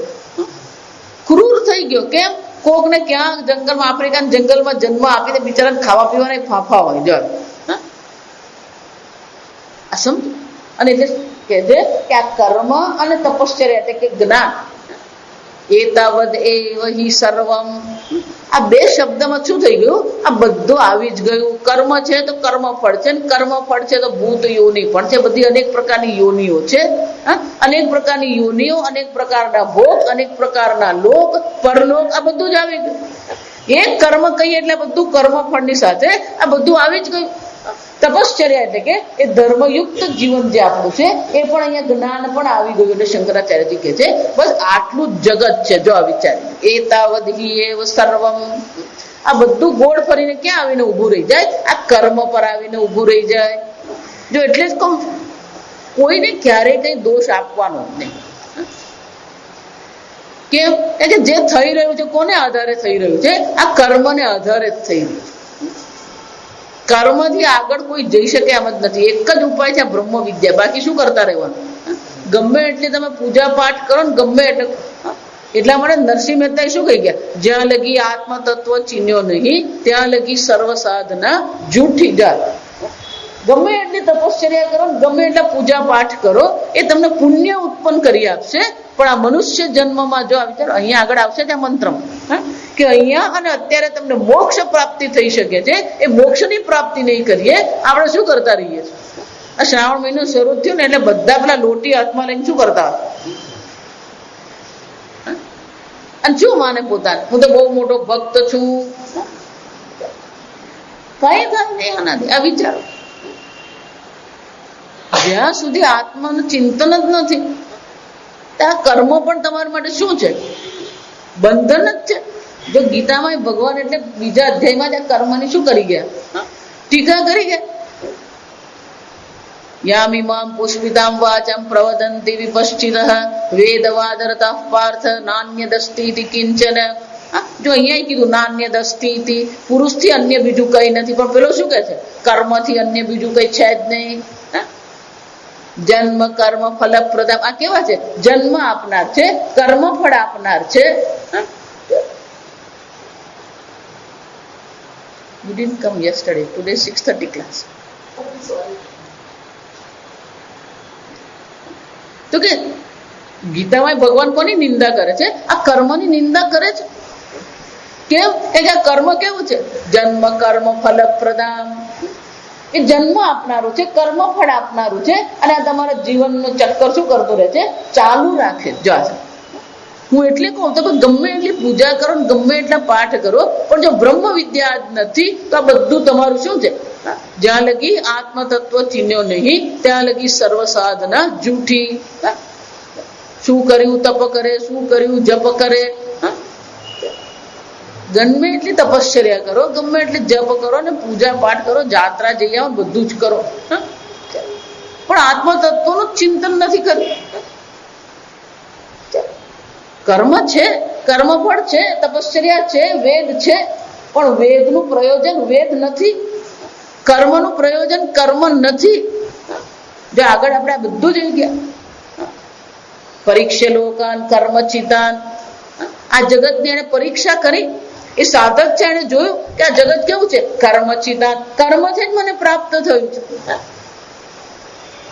[SPEAKER 1] ક્રૂર થઈ ગયો. કેમ? કોકને ક્યાં જંગલમાં, આફ્રિકાના જંગલમાં જન્મ આપીને બિચારાને ખાવા પીવાના ફાંફા હોય. જો આ સમજો. અને એટલે કહે છે કે આ કર્મ અને તપશ્ચર્યા એટલે કે જ્ઞાન, એતાવદ એવ હિ સર્વમ. આ બે શબ્દમાં શું થઈ ગયું? આ બધું આવી જ ગયું. કર્મ છે તો કર્મ ફળ છે, કર્મ ફળ છે તો ભૂત યોની પણ છે. બધી અનેક પ્રકારની યોનિઓ છે. અનેક પ્રકારની યોનિઓ, અનેક પ્રકારના ભોગ, અનેક પ્રકારના લોક, પરલોક, આ બધું જ આવી ગયું. એક કર્મ કહીએ એટલે બધું કર્મ ફળની સાથે આ બધું આવી જ ગયું. તપશ્ચર્યા એટલે કે એ ધર્મયુક્ત જીવન જે આપણું છે એ પણ અહીંયા જ્ઞાન પણ આવી ગયું. એટલે શંકરાચાર્યજી કહે છે બસ આટલું જ જગત છે. જો આ વિચારી, એતાવદ હિ એવ સર્વમ. આ બધું ગોળ ફરીને ક્યાં આવીને ઉભું રહી જાય? આ કર્મ પર આવીને ઉભું રહી જાય. જો એટલે જ કહું છું, કોઈને ક્યારેય કઈ દોષ આપવાનો જ નહીં. કેમ? કે જે થઈ રહ્યું છે કોને આધારે થઈ રહ્યું છે? આ કર્મને આધારે જ થઈ રહ્યું છે. કર્મથી આગળ કોઈ જઈ શકે એમ જ નથી. એક જ ઉપાય છે બ્રહ્મ વિદ્યા. બાકી શું કરતા રહેવાનું? ગમે એટલી તમે પૂજા પાઠ કરો ને, ગમે એટલા માટે નરસિંહ મહેતા શું કહી ગયા? જ્યાં લગી આત્મ તત્વ ચીન્યો નહીં ત્યાં લગી સર્વ સાધના જૂઠી જાય. ગમે એટલી તપશ્ચર્યા કરો, ગમે એટલા પૂજા પાઠ કરો, એ તમને પુણ્ય ઉત્પન્ન કરી આપશે. પણ આ મનુષ્ય જન્મમાં જો આ વિચારો અહીંયા આગળ આવશે ત્યાં મંત્રમાં કે અહીંયા અને અત્યારે તમને મોક્ષ પ્રાપ્તિ થઈ શકે છે. એ મોક્ષની પ્રાપ્તિ નહીં કરીએ, આપણે શું કરતા રહીએ છીએ? આ શ્રાવણ મહિનો શરૂ થયો ને એટલે બધા પેલા લોટી હાથમાં લઈને શું કરતા અને શું માને પોતાને, હું તો બહુ મોટો ભક્ત છું. કઈ થાય નહીં આનાથી. આ વિચારો જ્યાં સુધી આત્માનું ચિંતન જ નથી, આ કર્મ પણ તમારા માટે શું છે? બંધન જ છે. જો ગીતામાં ભગવાન એટલે બીજા અધ્યાયમાં જ આ કર્મની શું કરી ગયા? ટીકા કરી ગયા. યામિમામ પુષ્પિતામ વાચમ પ્રવદંતિ વિપશ્ચિતઃ વેદવાદરતઃ પાર્થ નાન્યદસ્તીતિ કિંચન. જો અહીંયા કીધું નાન્યદસ્તીતિ, પુરુષથી અન્ય બીજું કઈ નથી. પણ પેલો શું કહે છે? કર્મથી અન્ય બીજું કઈ છે જ નહીં. જન્મ કર્મ ફલ પ્રદામ. આ કેવા છે? જન્મ આપનાર છે, કર્મ ફળ આપનાર છે. You didn't come yesterday. Today 6:30 class. તો કે ગીતામાં ભગવાન કોની નિંદા કરે છે? આ કર્મની નિંદા કરે છે. કેમ? કે આ કર્મ કેવું છે? જન્મ કર્મ ફલ પ્રદામ. એ જન્મ આપનારું છે, કર્મ ફળ આપનારું છે. અને આ તમારા જીવનનો ચક્કર શું કરતો રહે છે? ચાલુ રાખે. જો હું એટલે કહું તો ગમે એટલી પૂજા કરો, ગમે એટલા પાઠ કરો, પણ જો બ્રહ્મ વિદ્યા જ નથી તો આ બધું તમારું શું છે? જ્યાં લગી આત્મ તત્વ ચીન્યો નહીં ત્યાં લગી સર્વ સાધના જૂઠી. શું કર્યું તપ કરે, શું કર્યું જપ કરે. ગમે એટલી તપશ્ચર્યા કરો, ગમે એટલી જપ કરો ને પૂજા પાઠ કરો, જાત્રા જઈ આવો, બધું જ કરો, પણ આત્મ તત્વનું ચિંતન નથી કર્યું. કર્મ છે, કર્મફળ છે, તપશ્ચર્યા છે, વેદ છે, પણ વેદનું પ્રયોજન વેદ નથી. કર્મનું પ્રયોજન કર્મ નથી. જો આગળ આપણે આ બધું જોઈ ગયા. પરીક્ષા લોકાન કર્મચિતાન. આ જગતની એને પરીક્ષા કરી. એ સાધક છે, એને જોયું કે આ જગત કેવું છે? કર્મચિતાન. કર્મ છે જ મને પ્રાપ્ત થયું છે.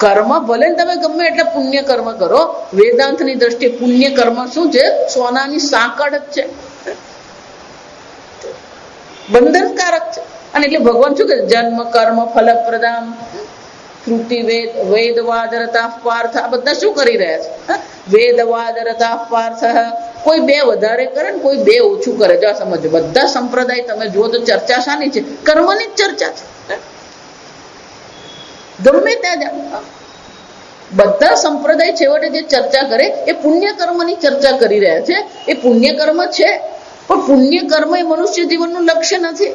[SPEAKER 1] કર્મ ભલે તમે ગમે એટલે પુણ્ય કર્મ કરો, વેદાંતની દ્રષ્ટિએ પુણ્ય કર્મ શું છે? સોનાની સાંકળ જ છે, બંધનકારક છે. અને એટલે ભગવાન શું કે જન્મ કર્મ ફલપ્રદામ શ્રુતિ વેદવાદરતા પાર્થ, આ બધા શું કરી રહ્યા છે? વેદવાદરતા પાર્થ. કોઈ બે વધારે કરે ને કોઈ બે ઓછું કરે. જો સમજો, બધા સંપ્રદાય તમે જુઓ તો ચર્ચા શાની છે? કર્મની જ ચર્ચા છે. ગમે ત્યાં જાઓ, બધા સંપ્રદાય છેવટે જે ચર્ચા કરે એ પુણ્ય કર્મની ચર્ચા કરી રહ્યા છે. એ પુણ્ય કર્મ છે, પણ પુણ્ય કર્મ એ મનુષ્ય જીવનનું લક્ષ્ય નથી.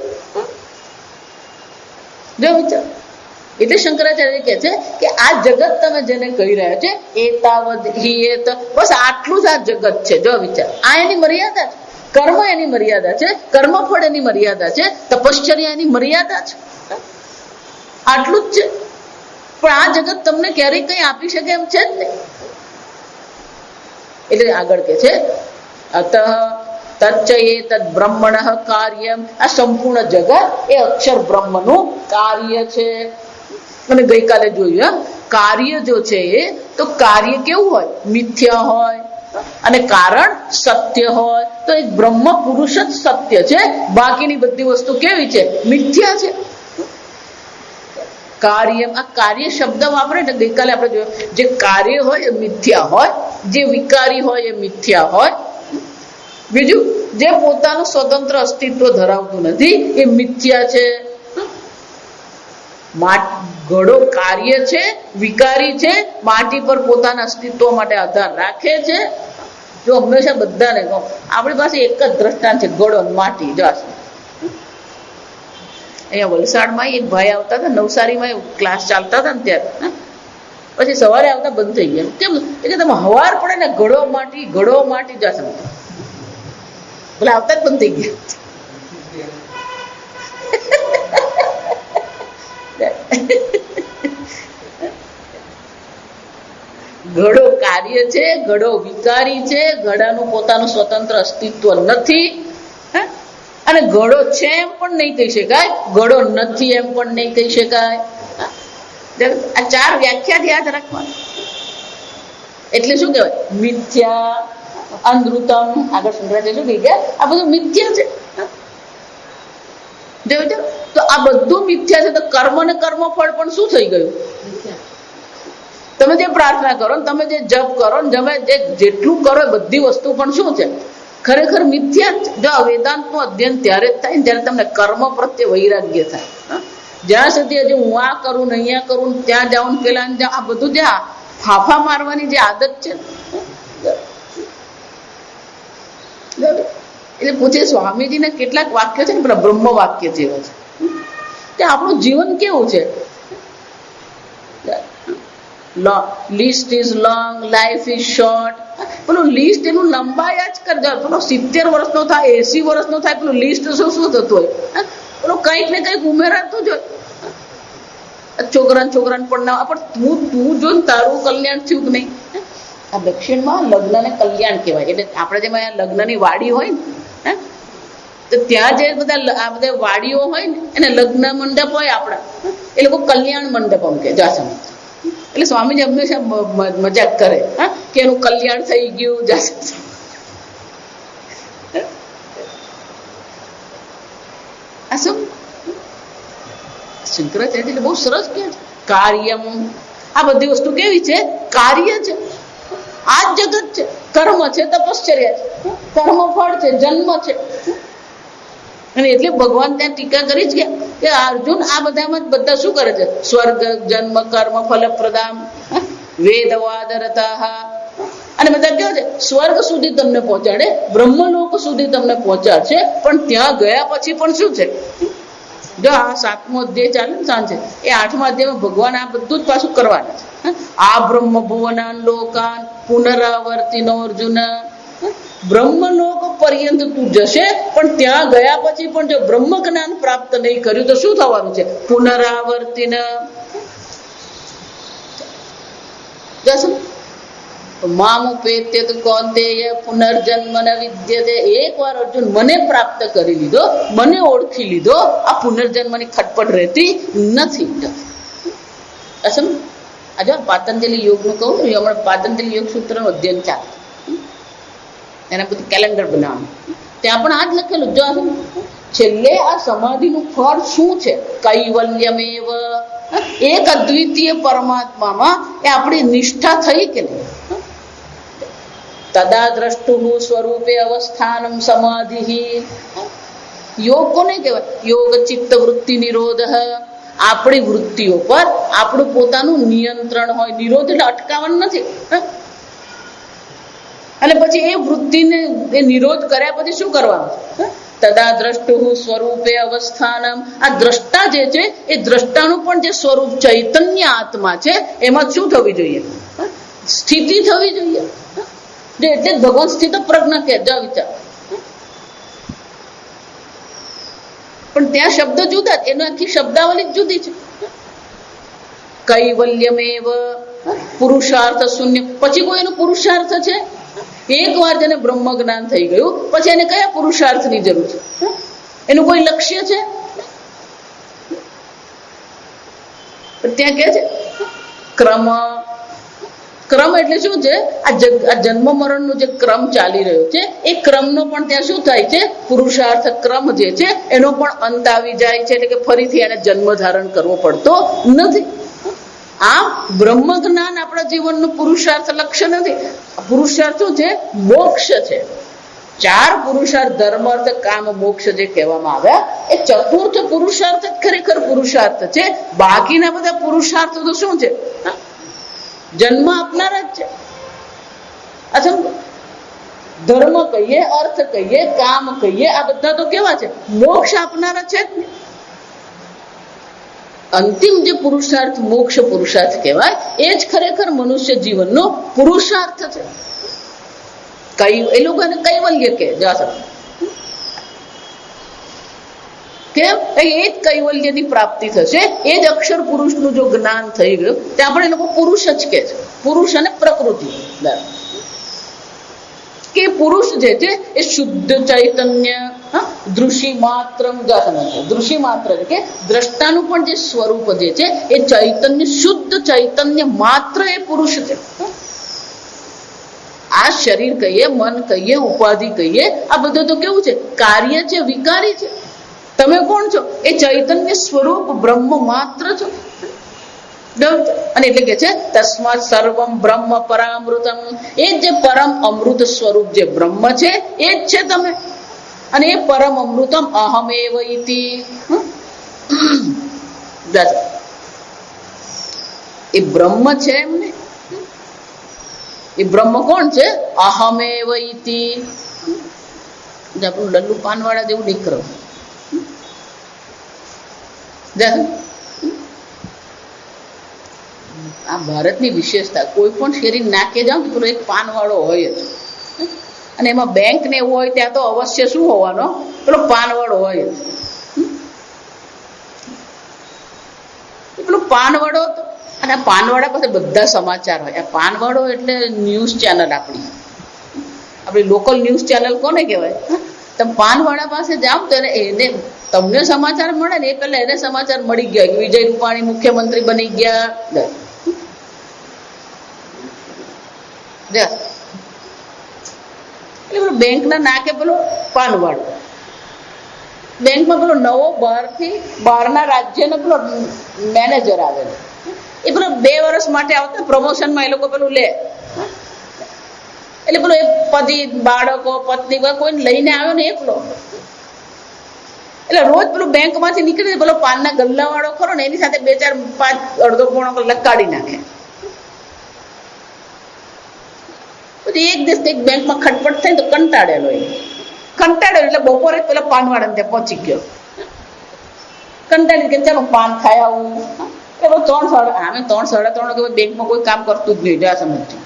[SPEAKER 1] જો વિચાર, એટલે શંકરાચાર્ય કહે છે કે આ જગત તમે જેને કહી રહ્યા છે એતાવદ હિ એત, બસ આટલું જ આ જગત છે. જો વિચાર, આ એની મર્યાદા છે. કર્મ એની મર્યાદા છે, કર્મફળ એની મર્યાદા છે, તપશ્ચર્યા એની મર્યાદા છે. આટલું જ છે. પણ આ જગત તમને ક્યારેય કઈ આપી શકે એમ છે જ નહીં. એટલે આગળ કે છે અતઃ તચ્ચયે તદ બ્રહ્મણ કાર્યમ. આ સંપૂર્ણ જગત એ અક્ષર બ્રહ્મનું કાર્ય છે. અને ગઈકાલે જોયું, કાર્ય જો છે એ તો કાર્ય કેવું હોય? મિથ્યા હોય. અને કારણ સત્ય હોય. તો એક બ્રહ્મ પુરુષ જ સત્ય છે, બાકીની બધી વસ્તુ કેવી છે? મિથ્યા છે. કાર્ય, આ કાર્ય શબ્દ વાપરે ને ગઈકાલે આપણે જોયું, જે કાર્ય હોય એ મિથ્યા હોય, જે વિકારી હોય એ મિથ્યા હોય. બીજું, જે પોતાનું સ્વતંત્ર અસ્તિત્વ ધરાવતું નથી એ મિથ્યા છે. ઘડો કાર્ય છે, વિકારી છે, માટી પર પોતાના અસ્તિત્વ માટે આધાર રાખે છે. જો હંમેશા બધાને કહું, આપણી પાસે એક જ દ્રષ્ટાંત છે, ઘડો માટી. જો અહીંયા વલસાડમાં એક ભાઈ આવતા હતા, નવસારીમાં ક્લાસ ચાલતા હતા ને ત્યારે, પછી સવારે આવતા બંધ થઈ ગયા. કેમ? એટલે તમે હવાર પડે ને ઘડો માટી જશે, એટલે આવતા જ બંધ થઈ ગયા. ઘડો કાર્ય છે, ઘડો વિકારી છે, ઘડાનું પોતાનું સ્વતંત્ર અસ્તિત્વ નથી. અને ઘડો છે એમ પણ નહીં કહી શકાય, ઘડો નથી એમ પણ નહીં કહી શકાય. આ ચાર વ્યાખ્યા યાદ રાખવાની. એટલે શું કહેવાય? મિથ્યા, અનૃતમ. આગળ શંકરાચાર્ય શું કહી ગયા? આ બધું મિથ્યા છે. તો આ બધું મિથ્યા છે. તો કર્મ ને કર્મફળ પણ શું થઈ ગયું? તમે જે પ્રાર્થના કરો, તમે જે જપ કરો, તમે જેટલું કરો એ બધી વસ્તુ પણ શું છે? ખરેખર મિથ્યા જ. જો વેદાંતનું અધ્યયન ત્યારે જ થાય જ્યારે તમને કર્મ પ્રત્યે વૈરાગ્ય થાય. જ્યાં સુધી હજી હું આ કરું ને અહીંયા કરું, ત્યાં જાઉં ને પેલા જાઉં, આ બધું જે ફાફા મારવાની જે આદત છે. એટલે પૂછે સ્વામીજીને કેટલાક વાક્યો છે ને પેલા બ્રહ્મ વાક્ય જેવા છે કે આપણું જીવન કેવું છે? List is long, life is short. પેલું લિસ્ટ એનું લંબાયા જ કરજો. પેલો 70 વર્ષનો થાય, 80 વર્ષનો થાય, પેલું લિસ્ટ શું થતું હોય? પેલું કંઈક ને કંઈક ઉમેરાતું જ હોય. છોકરાને પણ ના, પણ તું જો તારું કલ્યાણ થયું કે નહીં. આ દક્ષિણમાં લગ્નને કલ્યાણ કહેવાય. એટલે આપણે જેમાં લગ્નની વાડી હોય ને, તો ત્યાં જે બધા વાડીઓ હોય ને એને લગ્ન મંડપ હોય આપણા, એ લોકો કલ્યાણ મંડપમ કે. જાસમ એટલે સ્વામીજી હંમેશા મજાક કરે કે એનું કલ્યાણ થઈ ગયું. આ શું શંકરાચાર્ય એટલે બહુ સરસ કહે છે, કાર્યમ. આ બધી વસ્તુ કેવી છે? કાર્ય છે. આ જ જગત છે. કર્મ છે, તપશ્ચર્યા છે, કર્મફળ છે, જન્મ છે. અને એટલે ભગવાન ત્યાં ટીકા કરી જ ગયા કે અર્જુન આ બધામાં બધા શું કરે છે? સ્વર્ગ, જન્મ, કર્મ, ફલપ્રદામ, વેદવાદરતા. અને બધા કેવું છે? સ્વર્ગ સુધી તમને પહોંચાડે, બ્રહ્મલોક સુધી તમને પહોંચાડશે. પણ ત્યાં ગયા પછી પણ શું છે? જો આ 7મો અધ્યાય ચાલે ને સાંજે, એ 8મા અધ્યાયમાં ભગવાન આ બધું જ પાછું કરવાના છે. આ બ્રહ્મ ભુવનાન લોકાન પુનરાવર્તિનો અર્જુન. બ્રહ્મલોક પર્યંત તું જશે, પણ ત્યાં ગયા પછી પણ જો બ્રહ્મ જ્ઞાન પ્રાપ્ત નહીં કર્યું તો શું થવાનું છે? પુનરાવર્તિન. મામુપેત્ય તો કૌંતેય પુનર્જન્મ ન વિદ્યતે. એકવાર અર્જુન મને પ્રાપ્ત કરી લીધો, મને ઓળખી લીધો, આ પુનર્જન્મની ખટપટ રહેતી નથી. આ જો પાતંજલિ યોગનું કહું છું, હમણાં પાતંજલિ યોગ સૂત્રનું અધ્યયન ચાલે, એના બધું કેલેન્ડર બનાવવાનું, ત્યાં પણ આ જ લખેલું. જો છેલ્લે આ સમાધિનું ફળ શું છે? કૈવલ્યમેવ, એક અદ્વિતીય પરમાત્મામાં એ આપણી નિષ્ઠા થઈ કે નહીં? તદા દ્રષ્ટુ સ્વરૂપે અવસ્થાનમ સમાધિ. યોગ કોને કહેવાય? યોગ ચિત્ત વૃત્તિ નિરોધ. આપણી વૃત્તિઓ પર આપણું પોતાનું નિયંત્રણ હોય. નિરોધ એટલે અટકાવવાનું નથી. અને પછી એ વૃત્તિને એ નિરોધ કર્યા પછી શું કરવાનું? તદા દ્રષ્ટુ સ્વરૂપે અવસ્થાનમ. આ દ્રષ્ટા જે છે એ દ્રષ્ટાનું પણ જે સ્વરૂપ ચૈતન્ય આત્મા છે એમાં શું થવી જોઈએ? સ્થિતિ થવી જોઈએ. એટલે ભગવાન સ્થિત પ્રજ્ઞ કે જા વિચાર. પણ ત્યાં શબ્દ જુદા, એનો આખી શબ્દાવલી જુદી છે. કૈવલ્યમેવ, પુરુષાર્થ શૂન્ય. પછી કોઈ એનો પુરુષાર્થ છે? એક વાર જેને બ્રહ્મ જ્ઞાન થઈ ગયું પછી એને કયા પુરુષાર્થની જરૂર છે? એનું કોઈ લક્ષ્ય છે? ત્યાં કે છે ક્રમ. ક્રમ એટલે શું છે? આ જન્મ મરણનો જે ક્રમ ચાલી રહ્યો છે એ ક્રમનો પણ ત્યાં શું થાય છે? પુરુષાર્થ ક્રમ જે છે એનો પણ અંત આવી જાય છે. એટલે કે ફરીથી એને જન્મ ધારણ કરવો પડતો નથી. આ બ્રહ્મ જ્ઞાન આપણા જીવનનું પુરુષાર્થ લક્ષ્ય નથી. પુરુષાર્થ શું છે? મોક્ષ છે. 4 પુરુષાર્થ, ધર્મ અર્થ કામ મોક્ષ જે કહેવામાં આવ્યા એ ચતુર્થ પુરુષાર્થ જ ખરેખર પુરુષાર્થ છે. બાકીના બધા પુરુષાર્થો તો શું છે? જન્મ આપનાર જ છે. અથવા ધર્મ કહીએ, અર્થ કહીએ, કામ કહીએ, આ બધા તો કેવા છે? મોક્ષ આપનારા છે જ ને. અંતિમ જે પુરુષાર્થ મોક્ષ પુરુષાર્થ કહેવાય એ જ ખરેખર મનુષ્ય જીવનનો પુરુષાર્થ છે. એ લોકોને કૈવલ્ય કે કેમ? એ જ કૈવલ્યની પ્રાપ્તિ થશે. એ જ અક્ષર પુરુષનું જો જ્ઞાન થઈ ગયું ત્યાં પણ એ લોકો પુરુષ જ કે છે. પુરુષ અને પ્રકૃતિ કે પુરુષ જે છે એ શુદ્ધ ચૈતન્ય દૃષિ માત્ર. દૃષિ માત્ર કે દ્રષ્ટાનું પણ જે સ્વરૂપ જે છે એ ચૈતન્ય, શુદ્ધ ચૈતન્ય માત્ર એ પુરુષ છે. આ શરીર કહીએ, મન કહીએ, ઉપાધિ કહીએ, આ બધું તો કેવું છે? કાર્ય છે, વિકારી છે. તમે કોણ છો? એ ચૈતન્ય સ્વરૂપ બ્રહ્મ માત્ર છો. અને એટલે કે છે તસ્માત સર્વમ બ્રહ્મ પરામૃતમ. એ જે પરમ અમૃત સ્વરૂપ જે બ્રહ્મ છે એ જ છે તમે. અને એ પરમ અમૃતમ અહમેવ ઇતિ. એ બ્રહ્મ છે એમને. એ બ્રહ્મ કોણ છે? અહમેવ ઇતિ. આપણું લલ્લુ પાનવાળા જેવું નીકળો. આ ભારતની વિશેષતા. કોઈ પણ શેરી નાકે જાવ તો પેલો એક પાનવાળો હોય જ. અને એમાં બેંક ને એવું હોય ત્યાં તો અવશ્ય શું હોવાનો? પેલો પાનવાળો હોય જ. પેલો પાનવાળો. અને આ પાનવાળા પાસે બધા સમાચાર હોય. આ પાનવાળો એટલે ન્યૂઝ ચેનલ. આપણી લોકલ ન્યૂઝ ચેનલ કોને કહેવાય? તમે પાનવાળા પાસે જાઓ તો એને તમને સમાચાર મળે ને એ પહેલા એને સમાચાર મળી ગયા કે વિજય રૂપાણી મુખ્યમંત્રી બની ગયા. એટલે બેંકના નાકે પેલો પાનવાળો. બેંકમાં પેલો નવો બહારના રાજ્યનો પેલો મેનેજર આવેલો. એ પેલો 2 વર્ષ માટે આવતા પ્રમોશનમાં એ લોકો પેલું લે. એટલે પેલો એક પતિ, બાળકો, પત્ની કોઈને લઈને આવ્યો ને એકલો. એટલે રોજ પેલું બેંકમાંથી નીકળે પેલો પાનના ગલ્લા વાળો ખરો ને એની સાથે 2, 4, 5 અડધો પોણો કલાક કાઢી નાખે. પછી એક દિવસ એક બેંકમાં ખટપટ થાય તો કંટાળેલો એટલે બપોરે પેલા પાનવાળા ત્યાં પહોંચી ગયો. કંટાળી કે ચાલો પાન ખાઈ આવું. એટલે 3, 3:30 કે બેંકમાં કોઈ કામ કરતું જ નહીં. જા સમજજો.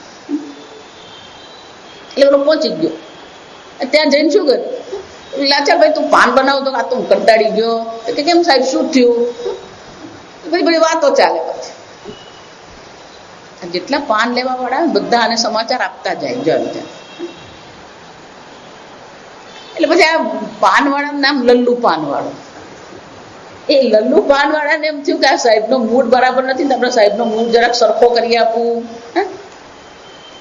[SPEAKER 1] એટલે પેલો પહોંચી ગયો. ત્યાં જઈને શું કર્યું? લાચાર ભાઈ તું પાન બનાવો તો આ તું કંટાળી ગયો. કે કેમ સાહેબ શું થયું? બધી વાતો ચાલે. પછી જેટલા પાન લેવા વાળા બધા આને સમાચાર આપતા જાય. એટલે પછી આ પાનવાળાનું નામ લલ્લુ પાનવાળો. એ લલ્લુ પાન વાળાને એમ થયું કે આ સાહેબનો મૂડ બરાબર નથી ને આપણે સાહેબનો મૂડ જરાક સરખો કરી આપું.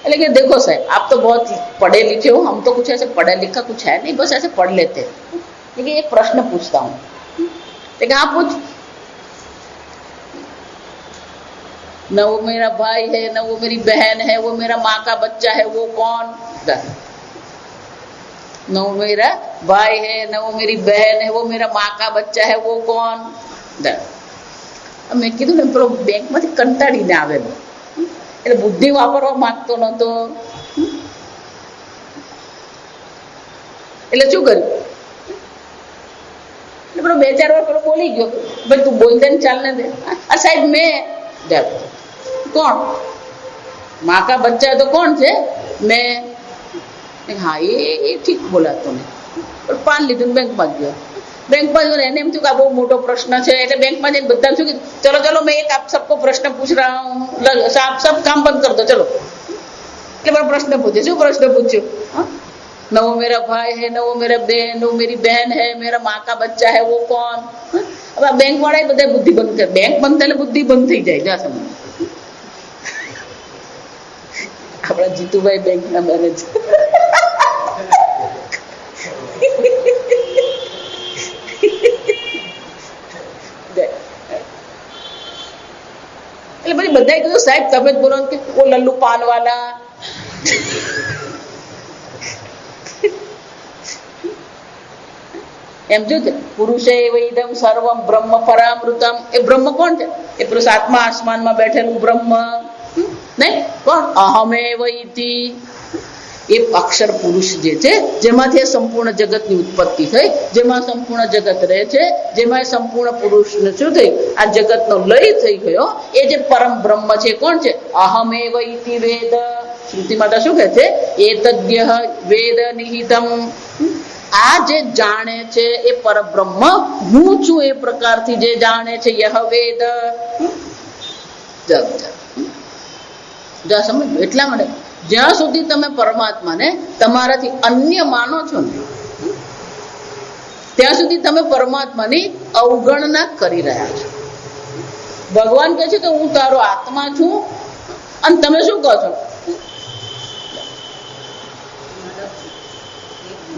[SPEAKER 1] એટલે कि देखो साहब आप तो बहुत पढ़े लिखे हो, हम तो कुछ ऐसे पढ़ा लिखा कुछ है नहीं, बस ऐसे पढ़ लेते हैं. लेकिन एक प्रश्न पूछता हूँ. लेकिन आप पूछ, न वो मेरा भाई है न वो मेरी बहन है, वो मेरा माँ का बच्चा है, वो कौन? न वो मेरा भाई है न वो मेरी बहन है, वो मेरा माँ का बच्चा है, वो कौन? મેં કીધું ને પેલો બેંકમાંથી કંટાળીને આવેલો એટલે બુદ્ધિ વાપરવા માંગતો નતો એટલે શું કર્યું એટલે પેલો 2-4 વાર પેલો બોલી ગયો, ભાઈ તું બોલ દે ને ચાલ ને દે. આ સાહેબ મેં कौन? माँ का बच्चा है तो कौन છે? मैं. हाँ ये ठीक बोला तूने. पर पान લીધું બેંકમાં ગયો. બેંકમાં ગયો એને એમ થયું કે આ બહુ મોટો પ્રશ્ન છે એટલે બેંકમાં જઈને બધા શું કીધું, ચલો ચલો मैं एक आप सबको प्रश्न पूछ रहा हूँ, आप सब काम बंद कर दो चलो. એટલે મારો પ્રશ્ન પૂછે. શું પ્રશ્ન પૂછ્યો? न वो मेरा भाई है न वो मेरा बहन, वो मेरी बहन है, मेरा माँ का बच्चा है, वो कौन? अब આ બેંક વાળા બધા બુદ્ધિ બંધ કરે. બેંક બંધ થાય એટલે બુદ્ધિ બંધ થઈ જાય. જા સમજ. આપણા જીતુભાઈ બેંકના મેનેજર એટલે પછી બધાએ કીધું સાહેબ તમે જ બોલો કે ઓ લલ્લુ પાન વાલા. એમ જો છે પુરુષે વૈદમ સર્વમ બ્રહ્મ પરામૃતમ. એ બ્રહ્મ કોણ છે? એ પેલું 7મા આસમાનમાં બેઠેલું બ્રહ્મ નહીં, કોણ? અહમેવ ઇતિ. એ અક્ષર પુરુષ જે છે જેમાંથી સંપૂર્ણ જગતની ઉત્પત્તિ થઈ, જેમાં સંપૂર્ણ જગત રહે છે, જેમાં સંપૂર્ણ પુરુષને શું થયું આ જગતનો લય થઈ ગયો, એ જે પરમ બ્રહ્મ છે કોણ છે? અહમેવ ઇતિ વેદ. શ્રુતિ માતા શું કહે છે? એતદ્ય વેદ નિહિતમ. આ જે જાણે છે એ પરબ્રહ્મ હું છું એ પ્રકારથી જે જાણે છે યહ વેદ. સમજ. એટલા માટે જ્યાં સુધી તમે પરમાત્માને તમારાથી અન્ય માનો છો ને ત્યાં સુધી તમે પરમાત્માની અવગણના કરી રહ્યા છો. ભગવાન કહે છે કે હું તારો આત્મા છું અને તમે શું કહો છો?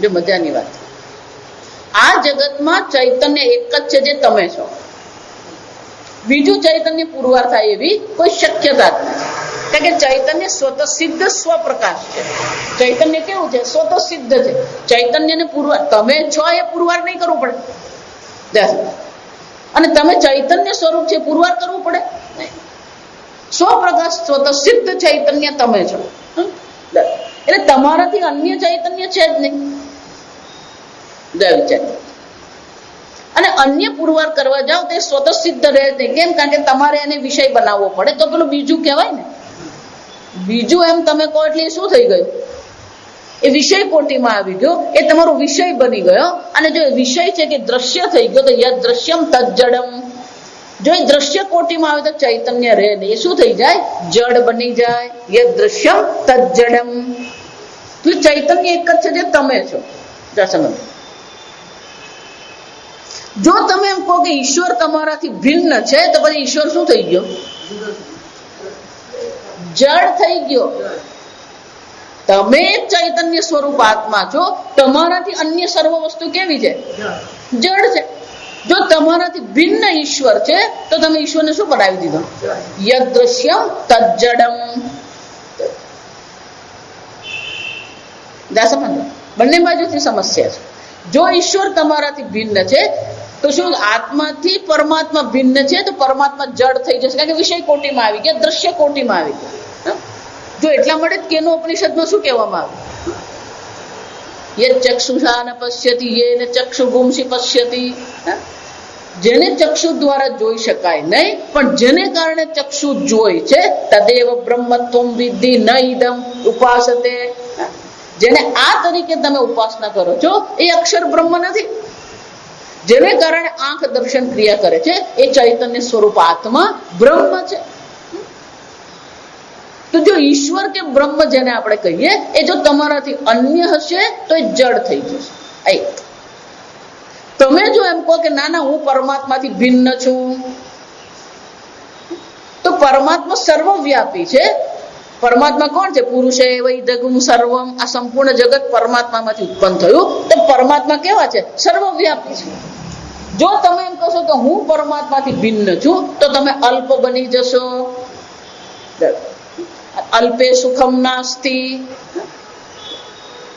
[SPEAKER 1] જો મજાની વાત, આ જગતમાં ચૈતન્ય એક જ છે જે તમે છો. બીજું ચૈતન્ય પુરવાર થાય એવી કોઈ શક્યતા જ નથી. કારણ કે ચૈતન્ય સ્વતઃ સિદ્ધ સ્વપ્રકાશ છે. ચૈતન્ય કેવું છે? સ્વતઃ સિદ્ધ છે. ચૈતન્યને પુરવાર તમે છો એ પુરવાર નહીં કરવું પડે, અને તમે ચૈતન્ય સ્વરૂપ છે પુરવાર કરવું પડે નહીં. સ્વપ્રકાશ સ્વતઃ સિદ્ધ ચૈતન્ય તમે છો. એટલે તમારાથી અન્ય ચૈતન્ય છે જ નહીં. વિચાર. અને અન્ય પુરવાર કરવા જાઓ તો સ્વતઃ સિદ્ધ રહે જ નહીં. કેમ? કારણ કે તમારે એને વિષય બનાવવો પડે. તો પેલું બીજું કહેવાય ને, બીજું એમ તમે કહો એટલે શું થઈ ગયું? એ વિષય કોટીમાં આવી ગયો, એ તમારો વિષય બની ગયો. અને જો વિષય છે કે દ્રશ્ય થઈ ગયો તો યદ દ્રશ્યમ તજ્જડમ. જો એ દ્રશ્ય કોટીમાં આવે તો ચૈતન્ય રહે નહીં, એ શું થઈ જાય? જડ બની જાય. યદ દ્રશ્યમ તજ્જડમ. તો ચૈતન્ય એક જ છે જે તમે છો. સમજ. જો તમે એમ કહો કે ઈશ્વર તમારાથી ભિન્ન છે તો પછી ઈશ્વર શું થઈ ગયો? જડ થઈ ગયો. તમે ચૈતન્ય સ્વરૂપ આત્મા છો, તમારાથી અન્ય સર્વ વસ્તુ કેવી છે? જડ છે. જો તમારાથી ભિન્ન ઈશ્વર છે તો તમે ઈશ્વરને શું બનાવી દીધો? યદ્રશ્યમ તજ્જડમ. સમજો, બંને બાજુથી સમસ્યા છે. જો ઈશ્વર તમારાથી ભિન્ન છે તો શું આત્માથી પરમાત્મા ભિન્ન છે તો પરમાત્મા જડ થઈ જશે, કારણ કે વિષય કોટીમાં આવી ગયા, દ્રશ્ય કોટીમાં આવી ગયા. જો એટલા માટે જ કેનો ઉપનિષદમાં શું કહેવામાં આવ્યું? યે ચક્ષુષા ન પશ્યતિ યેન ચક્ષુગુંસી પશ્યતિ. જેને ચક્ષુ દ્વારા જોઈ શકાય નહીં પણ જેને કારણે ચક્ષુ જોઈ છે તદેવ બ્રહ્મત્વમ વિદ્ધિ ન ઇદમ ઉપાસતે. જેને આ તરીકે તમે ઉપાસના કરો છો એ અક્ષર બ્રહ્મ નથી. જેને કારણે આંખ દર્શન ક્રિયા કરે છે એ ચૈતન્ય સ્વરૂપ આત્મા બ્રહ્મ છે. તો જો ઈશ્વર કે બ્રહ્મ જેને આપણે કહીએ એ જો તમારાથી અન્ય હશે તો એ જડ થઈ જશે. તમે જો એમ કહો કે ના ના હું પરમાત્માથી ભિન્ન છું, તો પરમાત્મા સર્વવ્યાપી છે. પરમાત્મા કોણ છે? પુરુષે વૈદગુમ સર્વમ. આ સંપૂર્ણ જગત પરમાત્મામાંથી ઉત્પન્ન થયું. તો પરમાત્મા કેવા છે? સર્વવ્યાપી છે. જો તમે એમ કહેશો કે હું પરમાત્માથી ભિન્ન છું, તો તમે અલ્પ બની જશો. અલ્પે સુખમ નાસ્તિ.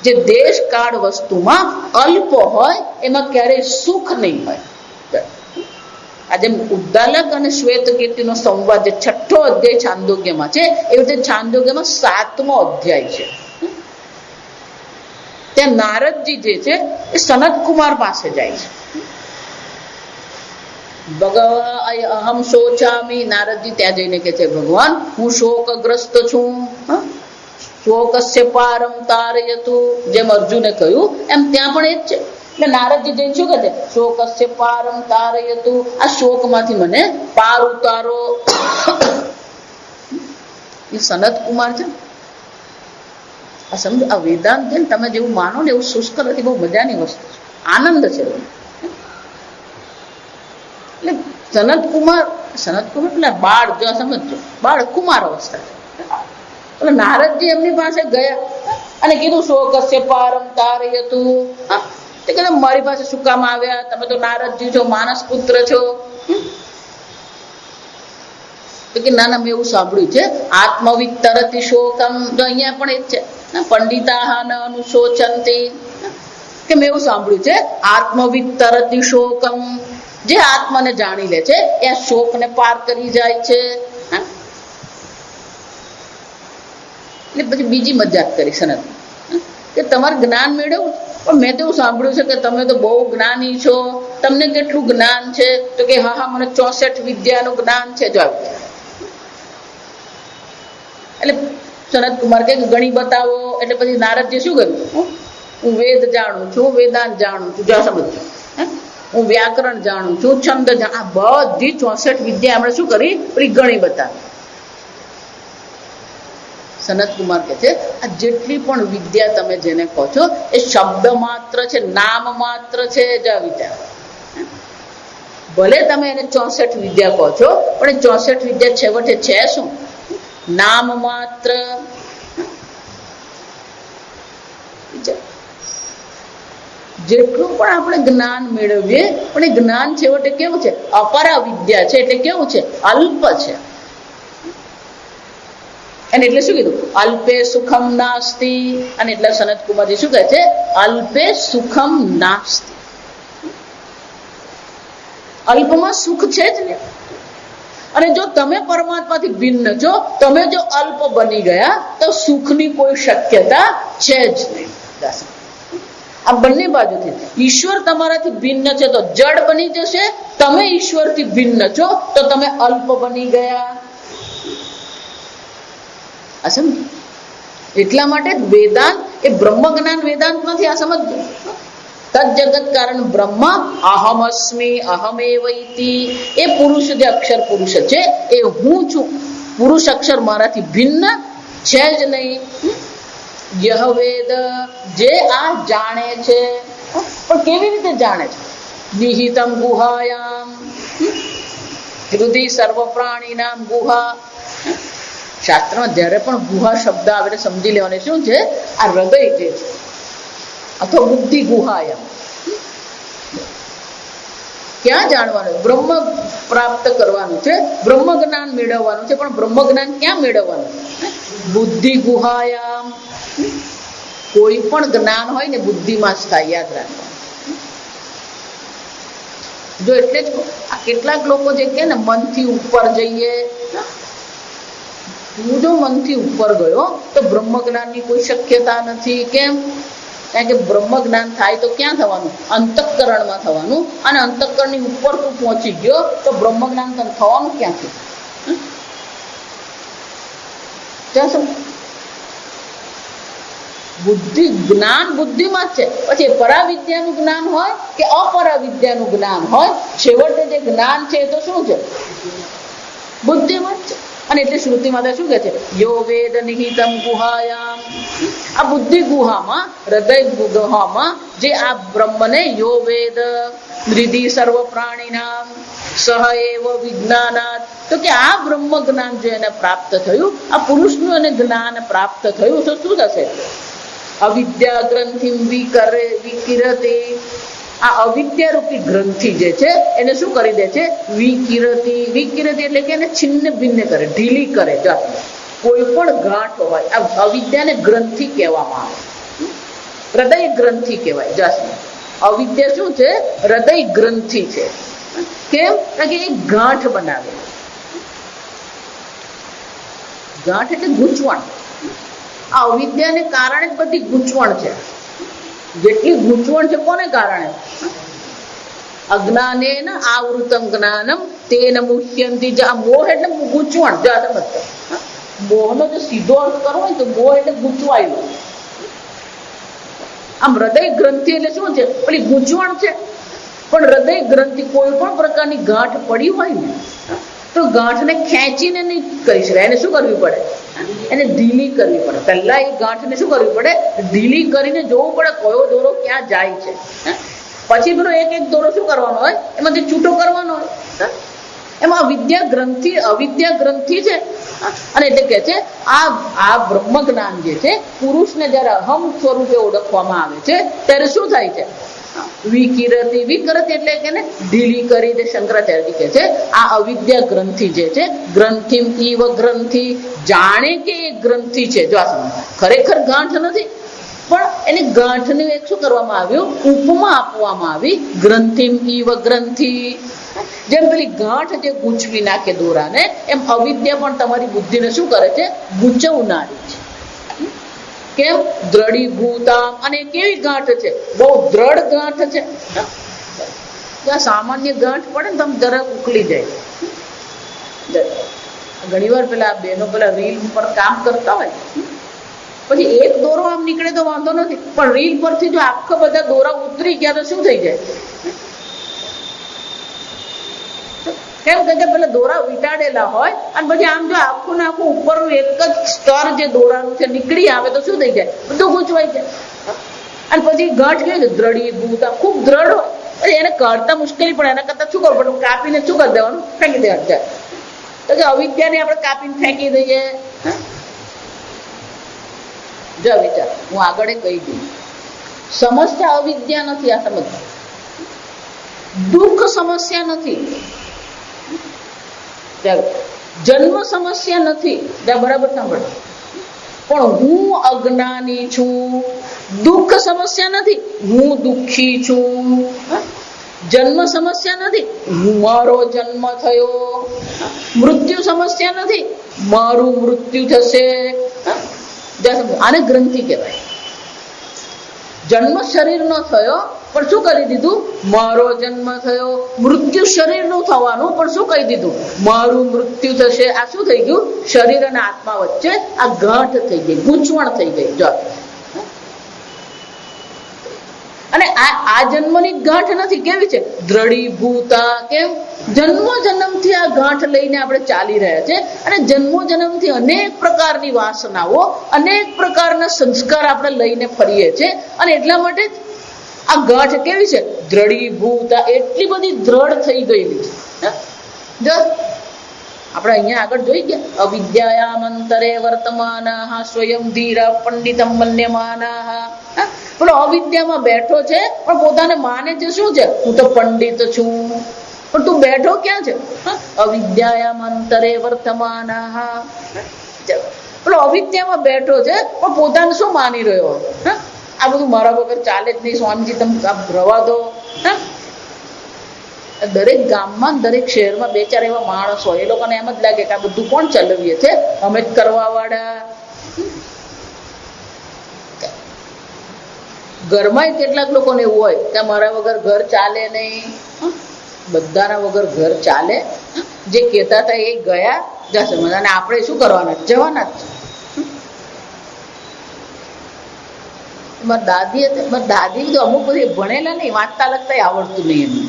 [SPEAKER 1] જે દેશ કાળ વસ્તુમાં અલ્પ હોય એમાં ક્યારેય સુખ નહીં હોય. આજે ઉદ્દાલક અને શ્વેત કીર્તિનો સંવાદ જે 6ઠ્ઠો અધ્યાય છાંદોગ્યમાં છે, એ રીતે છાંદોગ્યમાં 7મો અધ્યાય છે. ત્યાં નારદજી જે છે એ સનત કુમાર પાસે જાય છે. અહમ શોચામી. નારદજી ત્યાં જઈને કે છે, ભગવાન હું શોકગ્રસ્ત છું. શોકસ્ય પારમ તારયતુ. જેમ અર્જુને કહ્યું એમ ત્યાં પણ એ જ છે. એટલે નારદજી જઈને શું કહે છે? શોકસ્ય પારમ તારયતુ. આ શોકમાંથી મને પાર ઉતારો. એ સનત કુમાર છે. આ સમજો, આ વેદાંત છે ને, તમે જેવું માનો ને એવું શુષ્ક નથી. બહુ મજાની વસ્તુ છે, આનંદ છે. એટલે સનત કુમાર એટલે બાળ, જો સમજો, બાળ કુમાર અવસ્થા છે. એટલે નારદજી એમની પાસે ગયા અને કીધું શોકસ્ય પારમ તારયતુ. તે કહે મારી પાસે શું કામ આવ્યા? તમે તો નારદજી છો, માનસ પુત્ર છો. તો કે ના ના, મેં એવું સાંભળ્યું છે આત્મવિતરતિ શોકમ. તો અહીંયા પણ એ જ છે, પંડિતાહ ન અનુશોચંતિ. કે મેં એવું સાંભળ્યું છે આત્મવિતરતિ શોકમ. જે આત્માને જાણી લે છે એ શોકને પાર કરી જાય છે. એટલે પછી બીજી મજાક કરી સનત કે તમારે જ્ઞાન મેળવ્યું, પણ મેં તો એવું સાંભળ્યું છે કે તમે તો બહુ જ્ઞાની છો. તમને કેટલું જ્ઞાન છે? તો કે હા હા, મને 64 વિદ્યાનું જ્ઞાન છે. જો એટલે સનત કુમાર કે ગણી બતાવો. એટલે પછી નારદજી શું કર્યું? હું વેદ જાણું છું, વેદાંત જાણું છું. જો સમજો, હું વ્યાકરણ જાણું છું, છંદ જાણું. આ બધી 64 વિદ્યા આપણે શું કરી? ગણી બતાવી. સનત કુમાર કહે છે આ જેટલી પણ વિદ્યા તમે જેને કહો છો એ શબ્દ માત્ર છે, નામ માત્ર છે. જા વિચાર, ભલે તમે એને 64 વિદ્યા કહો છો, પણ એ 64 વિદ્યા છેવટે છે શું? નામ માત્ર. જેટલું પણ આપણે જ્ઞાન મેળવીએ, પણ એ જ્ઞાન છેવટે કેવું છે? અપરા વિદ્યા છે. એટલે કેવું છે? અલ્પ છે. અને એટલે શું કીધું? અલ્પે સુખમ નાસ્તિ. અને એટલે સનત કુમારજી શું કહે છે? અલ્પે સુખમ નાસ્તિ. અલ્પમાં સુખ છે જ ને. અને જો તમે પરમાત્માથી ભિન્ન છો, તમે જો અલ્પ બની ગયા, તો સુખની કોઈ શક્યતા છે જ નહીં. આ બંને બાજુથી ઈશ્વર તમારાથી ભિન્ન છે તો જડ બની જશે. તમે ઈશ્વરથી ભિન્ન છો તો તમે અલ્પ બની ગયા. એટલા માટે વેદાંત એ બ્રહ્મ જ્ઞાન વેદાંત નથી. આ સમજજો. તજ્જગત કારણ બ્રહ્મ અહમસ્મિ અહમેવૈતિ. એ પુરુષ જે અક્ષર પુરુષ છે એ હું છું. પુરુષ અક્ષર મારાથી ભિન્ન છે જ નહીં. યહ વેદ, જે આ જાણે છે. પણ કેવી રીતે જાણે છે? નિહિતમ ગુહાયામ. હૃદય સર્વ પ્રાણીનામ ગુહા. શાસ્ત્રમાં જ્યારે પણ ગુહા શબ્દ આવે સમજી લેવાનું શું છે? આ હૃદય જે છે, અથવા બુદ્ધિ ગુહાયમ. ક્યાં જાણવાનું? બ્રહ્મ પ્રાપ્ત કરવાનું છે, બ્રહ્મ જ્ઞાન મેળવવાનું છે. પણ બ્રહ્મ જ્ઞાન ક્યાં મેળવવાનું? બુદ્ધિ ગુહાયામ. કોઈ પણ જ્ઞાન હોય ને બુદ્ધિમાં જ થાય, યાદ રાખવાનું. જો એટલે જ આ કેટલાક લોકો જે કે ને મનથી ઉપર જઈએ, હું જો મનથી ઉપર ગયો તો બ્રહ્મ જ્ઞાનની કોઈ શક્યતા નથી. કેમ? કારણ કે બ્રહ્મ જ્ઞાન થાય તો ક્યાં થવાનું? અંતઃકરણમાં થવાનું. અને અંતઃકરણની ઉપર તું પહોંચી ગયો તો બ્રહ્મ જ્ઞાન તને થવાનું ક્યાંથી? બુદ્ધિ જ્ઞાન બુદ્ધિમાં જ છે. પછી પરાવિદ્યાનું જ્ઞાન હોય કે અપરાવિદ્યાનું જ્ઞાન હોય, છેવટે જે જ્ઞાન છે એ તો શું છે? બુદ્ધિમાં જ છે. અને એટલે શ્રુતિ માતા શું કહે છે? યો વેદ નિહિતમ ગુહાયામ. આ બુદ્ધિ ગુહામાં, હૃદય ગુહામાં જે આ બ્રહ્મને યો વેદ, હૃદિ સર્વ પ્રાણીનામ સહ એવ વિજ્ઞાનાત, તો કે આ બ્રહ્મ જ્ઞાન જો એને પ્રાપ્ત થયું, આ પુરુષનું એને જ્ઞાન પ્રાપ્ત થયું, તો શું થશે? અવિદ્યા ગ્રંથિ વિકિરતે, આ અવિદ્યા રૂપી ગ્રંથિ જે છે એને શું કરી દે છે? વિકિરતિ. વિકિરતિ એટલે કે એને છિન્ન ભિન્ન કરે, ઢીલી કરે. કોઈ પણ ગાંઠ હોય, આ અવિદ્યાને ગ્રંથિ કહેવામાં આવે, હૃદય ગ્રંથિ કહેવાય. જસ અવિદ્યા શું છે? હૃદય ગ્રંથિ છે. કેમ? કારણ કે એક ગાંઠ બનાવે. ગાંઠ એટલે ગૂંચવણ. આ અવિદ્યાને કારણે બધી ગૂંચવણ છે. જેટલી ગૂંચવણ છે કોને કારણે? અજ્ઞાનેન આવૃતમ જ્ઞાનમ તેન મુહ્યંતિ. આ મોહ એટલે ગૂંચવણ. મોહનો જો સીધો અર્થ કરવો હોય તો મોહ એટલે ગૂંચવાયેલું. આમ હૃદય ગ્રંથિ એટલે શું છે? પેલી ગૂંચવણ છે. પણ હૃદય ગ્રંથિ કોઈ પણ પ્રકારની ગાંઠ પડી હોય ને તો ગાંઠને ખેંચીને નહીં કરી શકાય. એને શું કરવી પડે? એને ઢીલી કરવી પડે. પહેલા એ ગાંઠને શું કરવી પડે? ઢીલી કરીને જોવું પડે કયો દોરો ક્યાં જાય છે. પછી પેલો એક એક દોરો શું કરવાનો હોય? એમાંથી છૂટો કરવાનો હોય. એમાં અવિદ્યા ગ્રંથિ છે. અને એટલે કે છે આ બ્રહ્મ જ્ઞાન જે છે, પુરુષને જયારે અહમ સ્વરૂપે ઓળખવામાં આવે છે ત્યારે શું થાય છે? વિકિરતિ. વિકિરતિ એટલે કે ઢીલી કરી દે. શંકરાચાર્ય કહે છે આ અવિદ્યા ગ્રંથિ જે છે, ગ્રંથિમ ઈવ ગ્રંથિ, જાણે કે એ ગ્રંથિ છે. જો આ સમજ, ખરેખર ગાંઠ નથી, પણ એની ગાંઠને એક શું કરવામાં આવ્યું? ઉપમા આપવામાં આવી. ગ્રંથિમ ઈવ ગ્રંથિ. જેમ પેલી ગાંઠ જે ગૂંચવી નાખે દોરાને, એમ અવિદ્યા પણ તમારી બુદ્ધિને શું કરે છે? ગૂંચવનારી છે. કેમ? દ્રઢીભૂતામ. અને કેવી ગાંઠ છે? બહુ દ્રઢ ગાંઠ છે. સામાન્ય ગાંઠ પડે ને તમે જરાક ઉકલી જાય. ઘણી વાર પેલા બહેનો પેલા રીલ પર કામ કરતા હોય, પછી એક દોરો આમ નીકળે તો વાંધો નથી, પણ રીલ પરથી જો આખા બધા દોરા ઉતરી ગયા તો શું થઈ જાય? કેમ કે પેલા દોરા વીંટાળેલા હોય અને પછી આમ જો આખું ને આખું ઉપરનું એક જ સ્તર જે દોરાનું છે નીકળી આવે તો શું થઈ જાય? બધું ગૂંચવાઈ જાય. અને પછી ગાંઠ કેવી છે? દ્રઢીભૂત, ખૂબ દ્રઢ હોય. એને કાઢતા મુશ્કેલી પડે. એના કરતા શું કરવું પડે? કાપીને શું કરી દેવાનું? ફેંકી દેવાનું જાય. તો કે અવિદ્યાને આપણે કાપીને ફેંકી દઈએ. જો વિચાર, હું આગળ કહી દઉં, સમસ્યા અવિદ્યા નથી. આ સમજ, દુઃખ સમસ્યા નથી, જન્મ સમસ્યા નથી. બરાબર સાંભળો. પણ હું અજ્ઞાની છું. દુઃખ સમસ્યા નથી, હું દુઃખી છું. જન્મ સમસ્યા નથી, મારો જન્મ થયો. મૃત્યુ સમસ્યા નથી, મારું મૃત્યુ થશે. આને ગ્રંથિ કહેવાય. જન્મ શરીરનો થયો પણ શું કરી દીધું? મારો જન્મ થયો. મૃત્યુ શરીરનું થવાનું પણ શું કહી દીધું? મારું મૃત્યુ થશે. આ શું થઈ ગયું? શરીર અને આત્મા વચ્ચે આ ગાંઠ થઈ ગઈ, ગૂંચવણ થઈ ગઈ. જો અને આ જન્મની ગાંઠ નથી. કેવી છે? દ્રઢીભૂતા. કેમ? જન્મો જન્મથી આ ગાંઠ લઈને આપણે ચાલી રહ્યા છે. અને જન્મો જન્મથી અનેક પ્રકારની વાસનાઓ, અનેક પ્રકારના સંસ્કાર આપણે લઈને ફરીએ છીએ. અને એટલા માટે આ ગાંઠ કેવી છે? દ્રઢીભૂતા. એટલી બધી દ્રઢ થઈ ગયેલી છે. જો આપણે અહીંયા આગળ જોઈ ગયા, અવિદ્યાયામંતરે વર્તમાનાઃ સ્વયં ધીર પંડિતમ મન્યમાનાઃ. પેલો અવિદ્યામાં બેઠો છે પણ પોતાને માને છે શું છે? હું તો પંડિત છું. પણ તું બેઠો ક્યાં છે? અવિદ્યાયામંતરે વર્તમાનાઃ. પેલો અવિદ્યામાં બેઠો છે પણ પોતાને શું માની રહ્યો? આ બધું મારા વગર ચાલે જ નહીં, સ્વામીજી તમે રવા દો. દરેક ગામમાં, દરેક શહેરમાં બે ચાર એવા માણસ હોય, એ લોકોને એમ જ લાગે કે આ બધું કોણ ચલાવીએ છે? અમે જ કરવા વાળા. ઘરમાં કેટલાક લોકોને એવું હોય કે મારા વગર ઘર ચાલે નહીં. બધાના વગર ઘર ચાલે. જે કહેતા હતા એ ગયા જશે, અને આપણે શું કરવાના? જવાના જ. મારી દાદી હતી, મારી દાદી તો અમુક બધી ભણેલા નહીં, વાંચતા લખતા આવડતું નહીં એમને,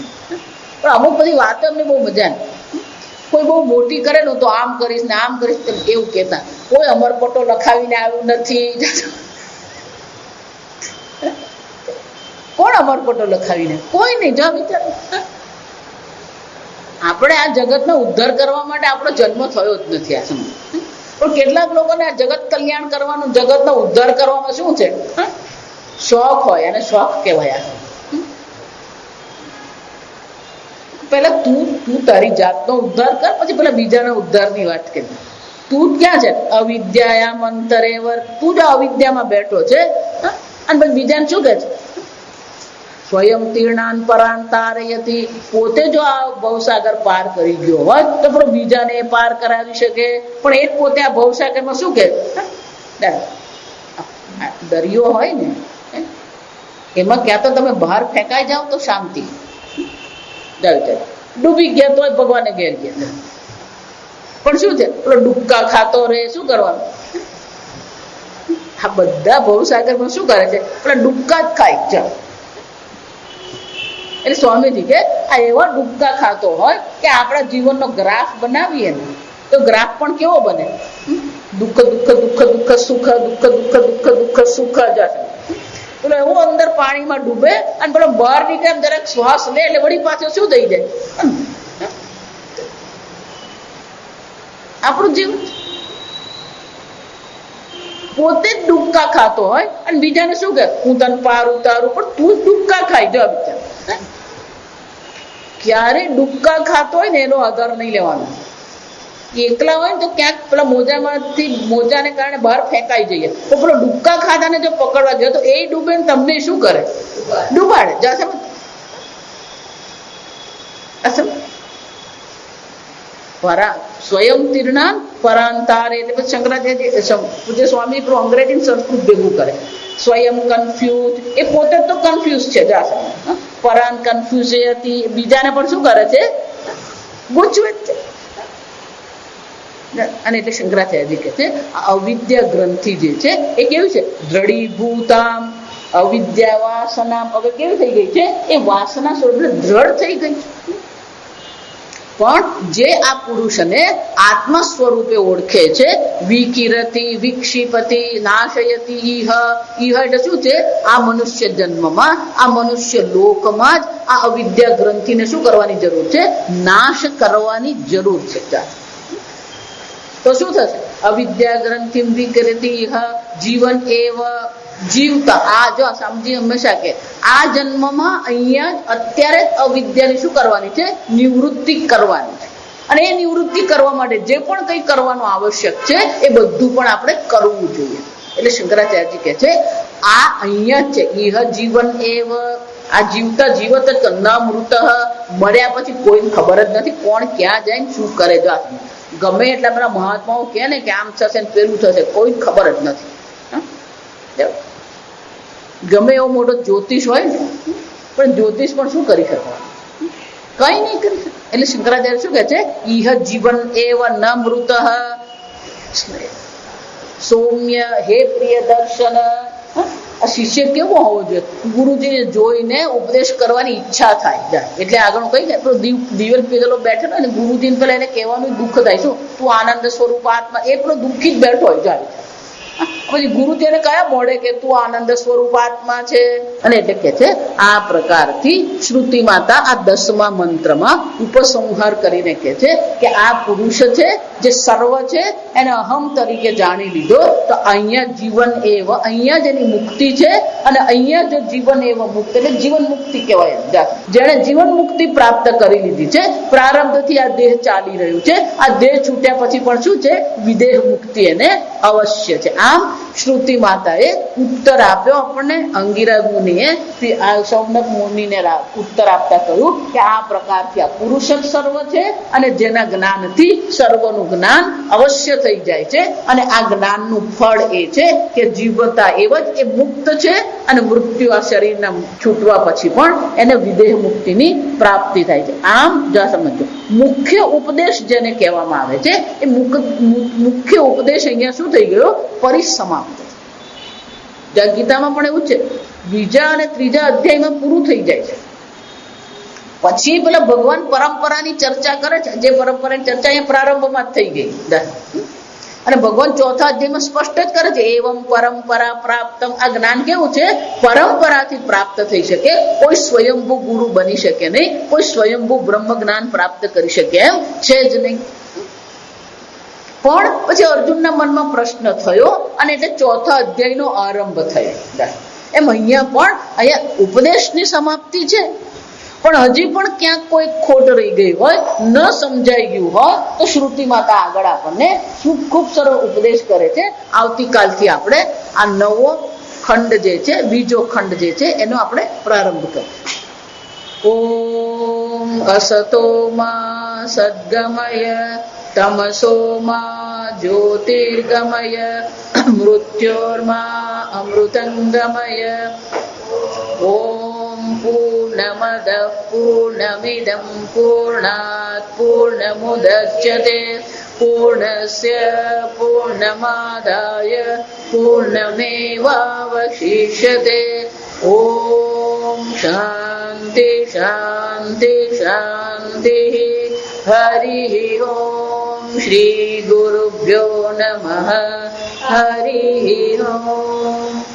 [SPEAKER 1] પણ અમુક બધી વાતો એમને બહુ મજા નહીં. કોઈ બહુ મોટી કરે ને તો આમ કરીશ ને આમ કરીશ એવું કહેતા. કોઈ અમરપટ્ટો લખાવીને આવ્યું નથી. કોણ અમરકોટો લખાવીને? કોઈ નહીં. જો વિચાર, આપણે આ જગતનો ઉદ્ધાર કરવા માટે આપણો જન્મ થયો જ નથી આ સમય. પણ કેટલાક લોકોને આ જગત કલ્યાણ કરવાનું, જગતનો ઉદ્ધાર કરવાનો શું છે? શોખ હોય, અને શોખ કહેવાય. પેલા તું તારી જાતનો ઉદ્ધાર કર, પછી પેલા બીજાના ઉદ્ધારની વાત કરી. તું ક્યાં છે? અવિદ્યાયામ અંતરેવર. તું જ અવિદ્યામાં બેઠો છે, અને પછી બીજાને શું કહે છે? સ્વયં તીર્ણાન પરાંતારયતિ. પોતે જો આ ભવસાગર પાર કરી ગયો હોત તો પણ બીજાને પાર કરાવી શકે. પણ એ પોતે આ ભવસાગરમાં શું કે દરિયો હોય ને, એમાં ક્યાં તો તમે બહાર ફેંકાઈ જાઓ તો શાંતિ, ડૂબી ગયા તો ભગવાને ઘેર ગયા. પણ શું છે, પેલો ડૂબકા ખાતો રે, શું કરવાનું? આ બધા ભવસાગરમાં શું કરે છે? પેલા ડૂબકા જ ખાય. ચાલ, એટલે સ્વામીજી કે આ એવા ડૂબકા ખાતો હોય કે આપણા જીવનનો ગ્રાફ બનાવીએ ને તો ગ્રાફ પણ કેવો બને? દુઃખ દુઃખ દુઃખ દુઃખ સુખ, દુઃખ દુઃખ દુઃખ દુઃખ સુખ જશે. પેલો એવું અંદર પાણીમાં ડૂબે અને પેલો બહાર નીકળે, દરેક શ્વાસ લે એટલે વળી પાછો શું થઈ જાય? આપણું જીવન પોતે જ ડૂબકા ખાતો હોય અને બીજાને શું કહે? હું તને પાર ઉતારું. પણ તું જ ડૂબકા ખાઈ જો. ક્યારે ડૂબકા ખાતો હોય ને એનો આધાર નહીં લેવાનો. એકલા હોય ને તો ક્યાંક પેલા મોજાને કારણે બહાર ફેંકાઈ જઈએ, તો પેલો ડૂબકા ખાધાને જો પકડવા ગયો તો એ ડૂબે ને તમને શું કરે? ડૂબાડે. જશે સ્વયં તીર્ણા પરાંતારે. એટલે પછી શંકરાચાર્ય પૂજ્ય સ્વામી પેલું અંગ્રેજી સંસ્કૃત ભેગું કરે. સ્વયં કન્ફ્યુઝ, એ પોતે તો કન્ફ્યુઝ છે. પરાન કન્ફ્યુઝ હતી, બીજાને પણ શું કરે છે? ગૂંચવે છે. અને એટલે શંકરાચાર્યજી કહે છે આ અવિદ્યા ગ્રંથિ જે છે એ કેવી છે? દ્રઢીભૂતામ અવિદ્યા વાસના. હવે કેવી થઈ ગઈ છે? એ વાસના સ્વરૂપે દ્રઢ થઈ ગઈ. પણ જે આ પુરુષને આત્મા સ્વરૂપે ઓળખે છે, વિકિરતિ વિક્ષિપતિ નાશયતિ ઇહ. ઇહ એટલે શું છે? આ મનુષ્ય જન્મમાં, આ મનુષ્ય લોકમાં જ આ અવિદ્યા ગ્રંથિને શું કરવાની જરૂર છે? નાશ કરવાની જરૂર છે. તો શું થશે? અવિદ્યા ગ્રંથિ વિકિરતિ ઇહ જીવન એવ જીવતા. આ જો સમજી હંમેશા કે આ જન્મમાં અહીંયા અત્યારે જ અવિદ્યાની શું કરવાની છે? નિવૃત્તિ કરવાની છે. અને એ નિવૃત્તિ કરવા માટે જે પણ કંઈ કરવાનું આવશ્યક છે એ બધું પણ આપણે કરવું જોઈએ. એટલે શંકરાચાર્યજી કહે છે આ અહીંયા જ છે. ઇહ જીવન એવ. આ જીવતા જીવત જ ન મૃત. મળ્યા પછી કોઈને ખબર જ નથી કોણ ક્યાં જાય ને શું કરે. જો ગમે એટલા બધા મહાત્માઓ કહે ને કે આમ થશે ને પેલું થશે, કોઈ ખબર જ નથી. ગમે એવો મોટો જ્યોતિષ હોય ને, પણ જ્યોતિષ પણ શું કરી શકવાનું? કઈ નહીં કરી શકે. એટલે શંકરાચાર્ય શું કહે છે? ઇહ જીવન એવ ન મૃત. સૌમ્ય હે પ્રિય દર્શન. આ શિષ્ય કેવો હોવો જોઈએ? ગુરુજીને જોઈને ઉપદેશ કરવાની ઈચ્છા થાય. એટલે આગળ કઈ જાય દિવેલ પીધેલો બેઠો હોય ને, ગુરુજીને પેલા એને કહેવાનું દુઃખ થાય. શું? તું આનંદ સ્વરૂપ આત્મા. એ પેલો દુઃખી જ બેઠો હોય. જાય પછી ગુરુજીને કયા મોડે કે તું આનંદ સ્વરૂપ આત્મા છે? અને એટલે કે છે આ પ્રકારથી શ્રુતિ માતા આ 10મા મંત્રમાં ઉપસંહાર કરીને કે છે કે આ પુરુષ છે જે સર્વ છે એને અહમ તરીકે જાણી લીધો તો અહીંયા જીવન એવ, અહીંયા જેની મુક્તિ છે. અને અહીંયા જો જીવન એવ મુક્ત એટલે જીવન મુક્તિ કહેવાય. જેને જીવન મુક્તિ પ્રાપ્ત કરી લીધી છે, પ્રારબ્ધથી આ દેહ ચાલી રહ્યું છે, આ દેહ છૂટ્યા પછી પણ શું છે? વિદેહ મુક્તિ એને અવશ્ય છે. આમ શ્રુતિ માતાએ ઉત્તર આપ્યો આપણને. અંગિરા મુનિએ સૌનક મુનિને ઉત્તર આપતા કહ્યું કે આ પ્રકારથી આ પુરુષ જ સર્વ છે અને જેના જ્ઞાનથી સર્વનું જ્ઞાન અવશ્ય થઈ જાય છે. અને આ જ્ઞાનનું ફળ એ છે કે જીવતા એવ જ એ મુક્ત છે અને મૃત્યુ આ શરીરના છૂટવા પછી પણ એને વિદેહ મુક્તિની પ્રાપ્તિ થાય છે. આમ જો સમજો મુખ્ય ઉપદેશ જેને કહેવામાં આવે છે એ મુખ્ય ઉપદેશ અહીંયા શું થઈ ગયો? પરિસમાપ્ત. ગીતામાં પણ એવું છે, બીજા અને ત્રીજા અધ્યાયમાં પૂરું થઈ જાય છે. પછી પેલા ભગવાન પરંપરાની ચર્ચા કરે છે. જે પરંપરાની ચર્ચા અહીંયા પ્રારંભમાં જ થઈ ગઈ. અને ભગવાન ચોથા અધ્યાયમાં સ્પષ્ટ જ કરે છે, એવમ પરંપરા પ્રાપ્તમ. આ જ્ઞાન કેવું છે? પરંપરાથી પ્રાપ્ત થઈ શકે, કોઈ સ્વયંભૂ ગુરુ બની શકે નહીં, કોઈ સ્વયંભૂ બ્રહ્મ જ્ઞાન પ્રાપ્ત કરી શકે એમ છે જ નહીં. પણ પછી અર્જુનના મનમાં પ્રશ્ન થયો અને એટલે ચોથા અધ્યાયનો આરંભ થયો. એમ અહીંયા ઉપદેશની સમાપ્તિ છે, પણ હજી પણ ક્યાંક કોઈ ખોટ રહી ગઈ હોય, ન સમજાઈ ગયું હોય તો શ્રુતિ માતા આગળ આપણને ખૂબ સરળ ઉપદેશ કરે છે. આવતીકાલથી આપણે આ નવો ખંડ જે છે, બીજો ખંડ જે છે, એનો આપણે પ્રારંભ કરીએ. ઓમ અસતો મા સદ્ગમય તમસો મા જ્યોતિર્ગમય મૃત્યોર્મા અમૃતંગમય. ઓમ પૂર્ણમદ પૂર્ણમિદં પૂર્ણાત પૂર્ણમુદચ્યતે પૂર્ણસ્ય પૂર્ણમાદાય પૂર્ણમેવાવશિષ્યતે. ઓમ શાંતિ શાંતિ શાંતિ. હરિ ઓમ શ્રી ગુરુભ્યો નમઃ. હરિ ઓમ.